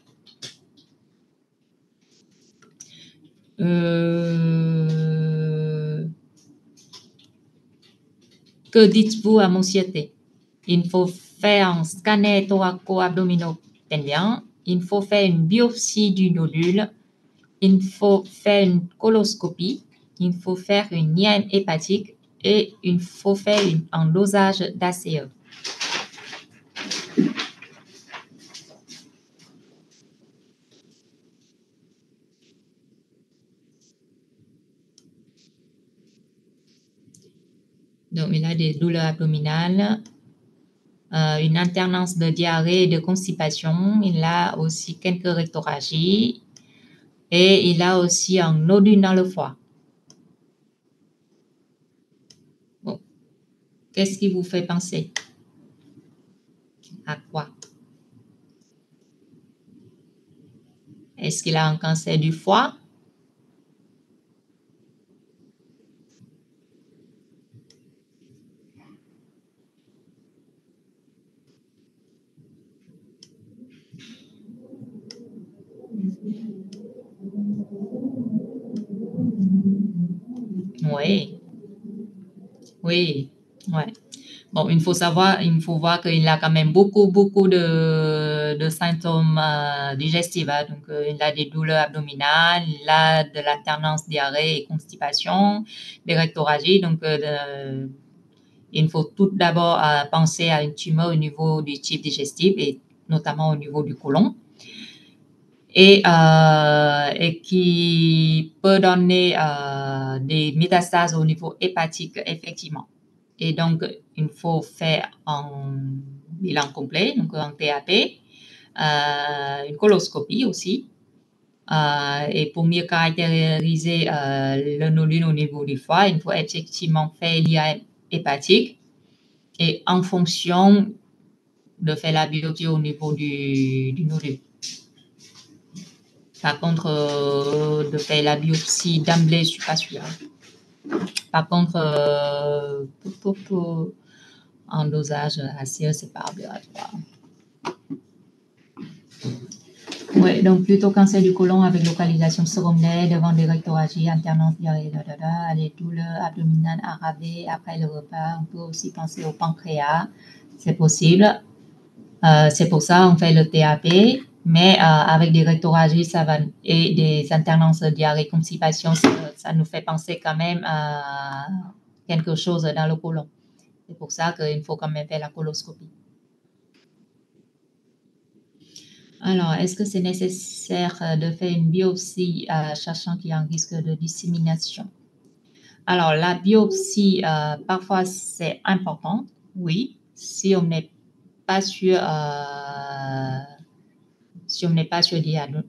Que dites-vous à Monsieur T? Il faut faire un scanner thoraco-abdominopélvien. Il faut faire une biopsie du nodule. Il faut faire une coloscopie. Il faut faire une IAM hépatique et il faut faire un dosage d'ACE. Donc, il a des douleurs abdominales. une alternance de diarrhée et de constipation. Il a aussi quelques rectorragies et il a aussi un nodule dans le foie. Bon. Qu'est-ce qui vous fait penser? À quoi? Est-ce qu'il a un cancer du foie? Oui, oui, ouais. Bon, il faut voir qu'il a quand même beaucoup de symptômes digestifs. Hein. Donc, il a des douleurs abdominales, il a de l'alternance diarrhée et constipation, des rectorragies. Donc, il faut tout d'abord penser à une tumeur au niveau du tube digestif et notamment au niveau du côlon. Et qui peut donner des métastases au niveau hépatique, effectivement. Et donc, il faut faire un bilan complet, donc un TAP, une coloscopie aussi. Et pour mieux caractériser le nodule au niveau du foie, il faut effectivement faire l'IAM hépatique et en fonction de faire la biopsie au niveau du nodule. Par contre, de faire la biopsie d'emblée, je ne suis pas sûre. Par contre, en dosage assez, c'est pas obligatoire. Oui, donc plutôt cancer du côlon avec localisation secondaire devant des rectorragies, alternance diarrhée, les douleurs abdominales aggravées après le repas. On peut aussi penser au pancréas, c'est possible. C'est pour ça qu'on fait le TAP, mais avec des rectorragies et des alternances diarrhée constipation, ça nous fait penser quand même à quelque chose dans le côlon. C'est pour ça qu'il faut quand même faire la coloscopie. Alors, est-ce que c'est nécessaire de faire une biopsie sachant qu'il y a un risque de dissémination? Alors, la biopsie, parfois, c'est important, oui, si on n'est pas sûr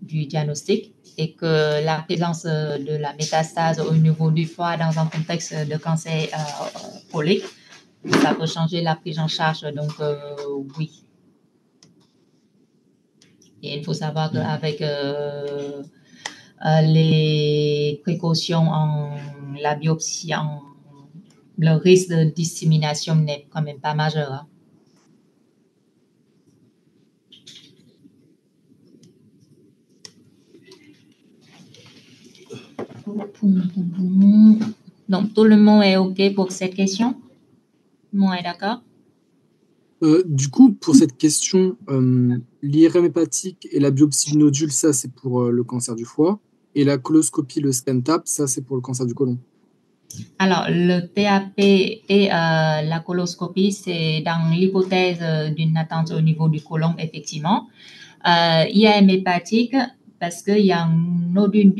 du diagnostic et que la présence de la métastase au niveau du foie dans un contexte de cancer colique, ça peut changer la prise en charge, donc oui. Et il faut savoir qu'avec les précautions en la biopsie, le risque de dissémination n'est quand même pas majeur. Hein. Donc, tout le monde est OK pour cette question? Tout le monde est d'accord? Du coup, pour cette question, l'IRM hépatique et la biopsie du nodule, ça, c'est pour le cancer du foie. Et la coloscopie, le scan-TAP, ça, c'est pour le cancer du côlon. Alors, le TAP et la coloscopie, c'est dans l'hypothèse d'une atteinte au niveau du côlon, effectivement. IAM hépatique, parce qu'il y a un nodule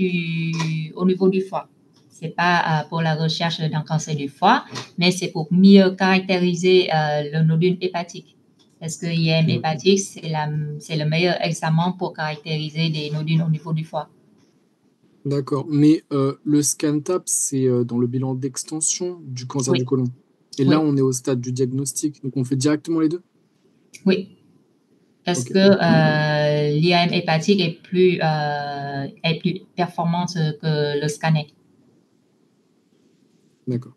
au niveau du foie. Ce n'est pas pour la recherche d'un cancer du foie, mais c'est pour mieux caractériser le nodule hépatique. Parce que l'IAM hépatique, c'est le meilleur examen pour caractériser des nodules au niveau du foie. D'accord, mais le scan-TAP, c'est dans le bilan d'extension du cancer du côlon. Et là, on est au stade du diagnostic, donc on fait directement les deux? Oui, parce que l'IAM hépatique est plus performante que le scanner. D'accord.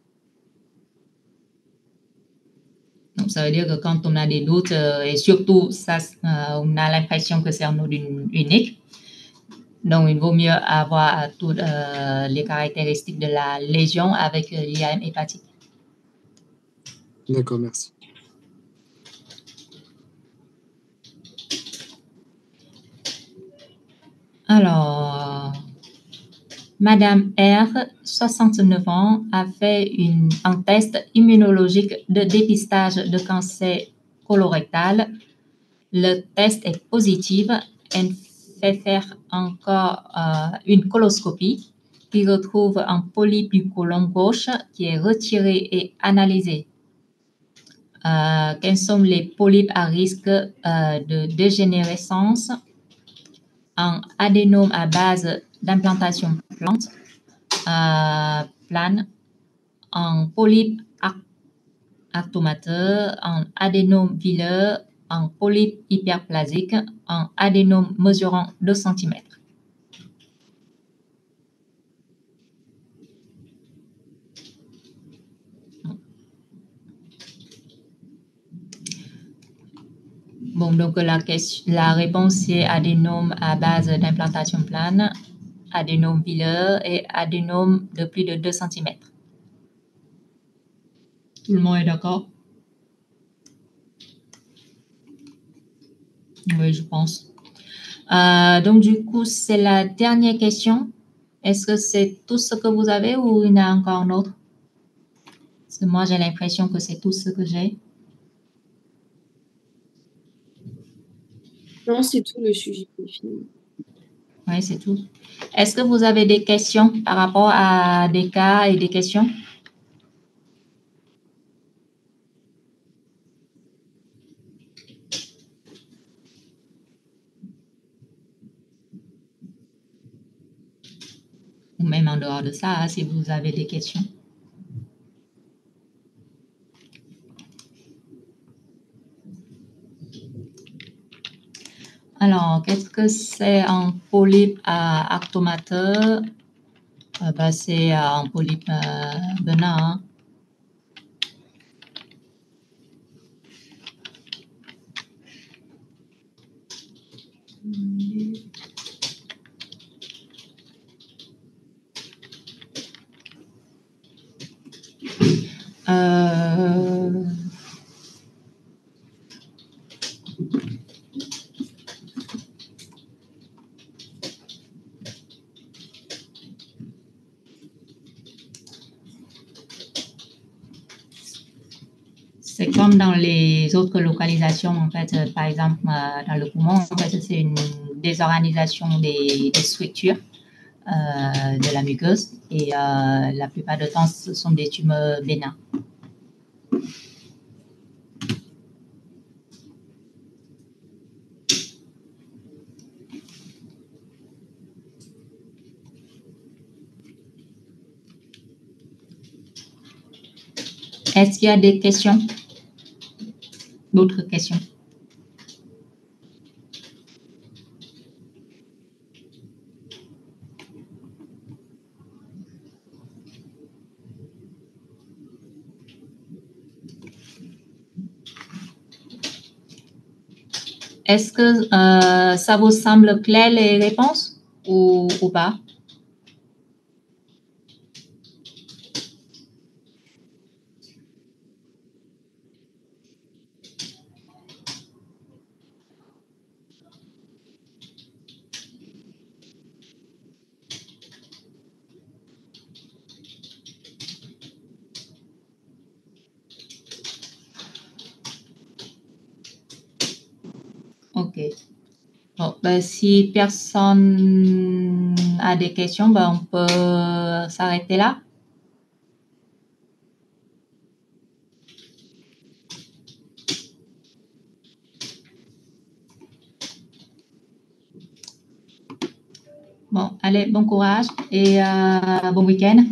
Donc, ça veut dire que quand on a des doutes, et surtout, ça, on a l'impression que c'est un nodule unique, donc il vaut mieux avoir toutes les caractéristiques de la lésion avec l'IAM hépatique. D'accord, merci. Alors, Madame R, 69 ans, a fait un test immunologique de dépistage de cancer colorectal. Le test est positif. Elle fait faire encore une coloscopie qui retrouve un polype du côlon gauche qui est retiré et analysé. Quels sont les polypes à risque de dégénérescence en adénome à base d'implantation plane, en polype actomateur, en adénome vileux, en polype hyperplasique, en adénome mesurant 2 cm. Bon, donc la réponse est adénome à base d'implantation plane, adénome vileux et adénome de plus de 2 cm. Tout le monde est d'accord? Oui, je pense. Donc, du coup, c'est la dernière question. Est-ce que c'est tout ce que vous avez ou il y en a encore un autre? Parce que moi, j'ai l'impression que c'est tout ce que j'ai. Non, c'est tout, le sujet est fini. Oui, c'est tout. Est-ce que vous avez des questions par rapport à des cas et des questions? Ou même en dehors de ça, si vous avez des questions. Alors, qu'est-ce que c'est un polype actomateur? C'est un polype benign. C'est comme dans les autres localisations, en fait, par exemple, dans le poumon, en fait, c'est une désorganisation des structures de la muqueuse et la plupart du temps, ce sont des tumeurs bénins. Est-ce qu'il y a des questions? D'autres questions? Est-ce que ça vous semble clair les réponses ou pas? OK. Bon, ben, si personne a des questions, ben, on peut s'arrêter là. Bon, allez, bon courage et bon week-end.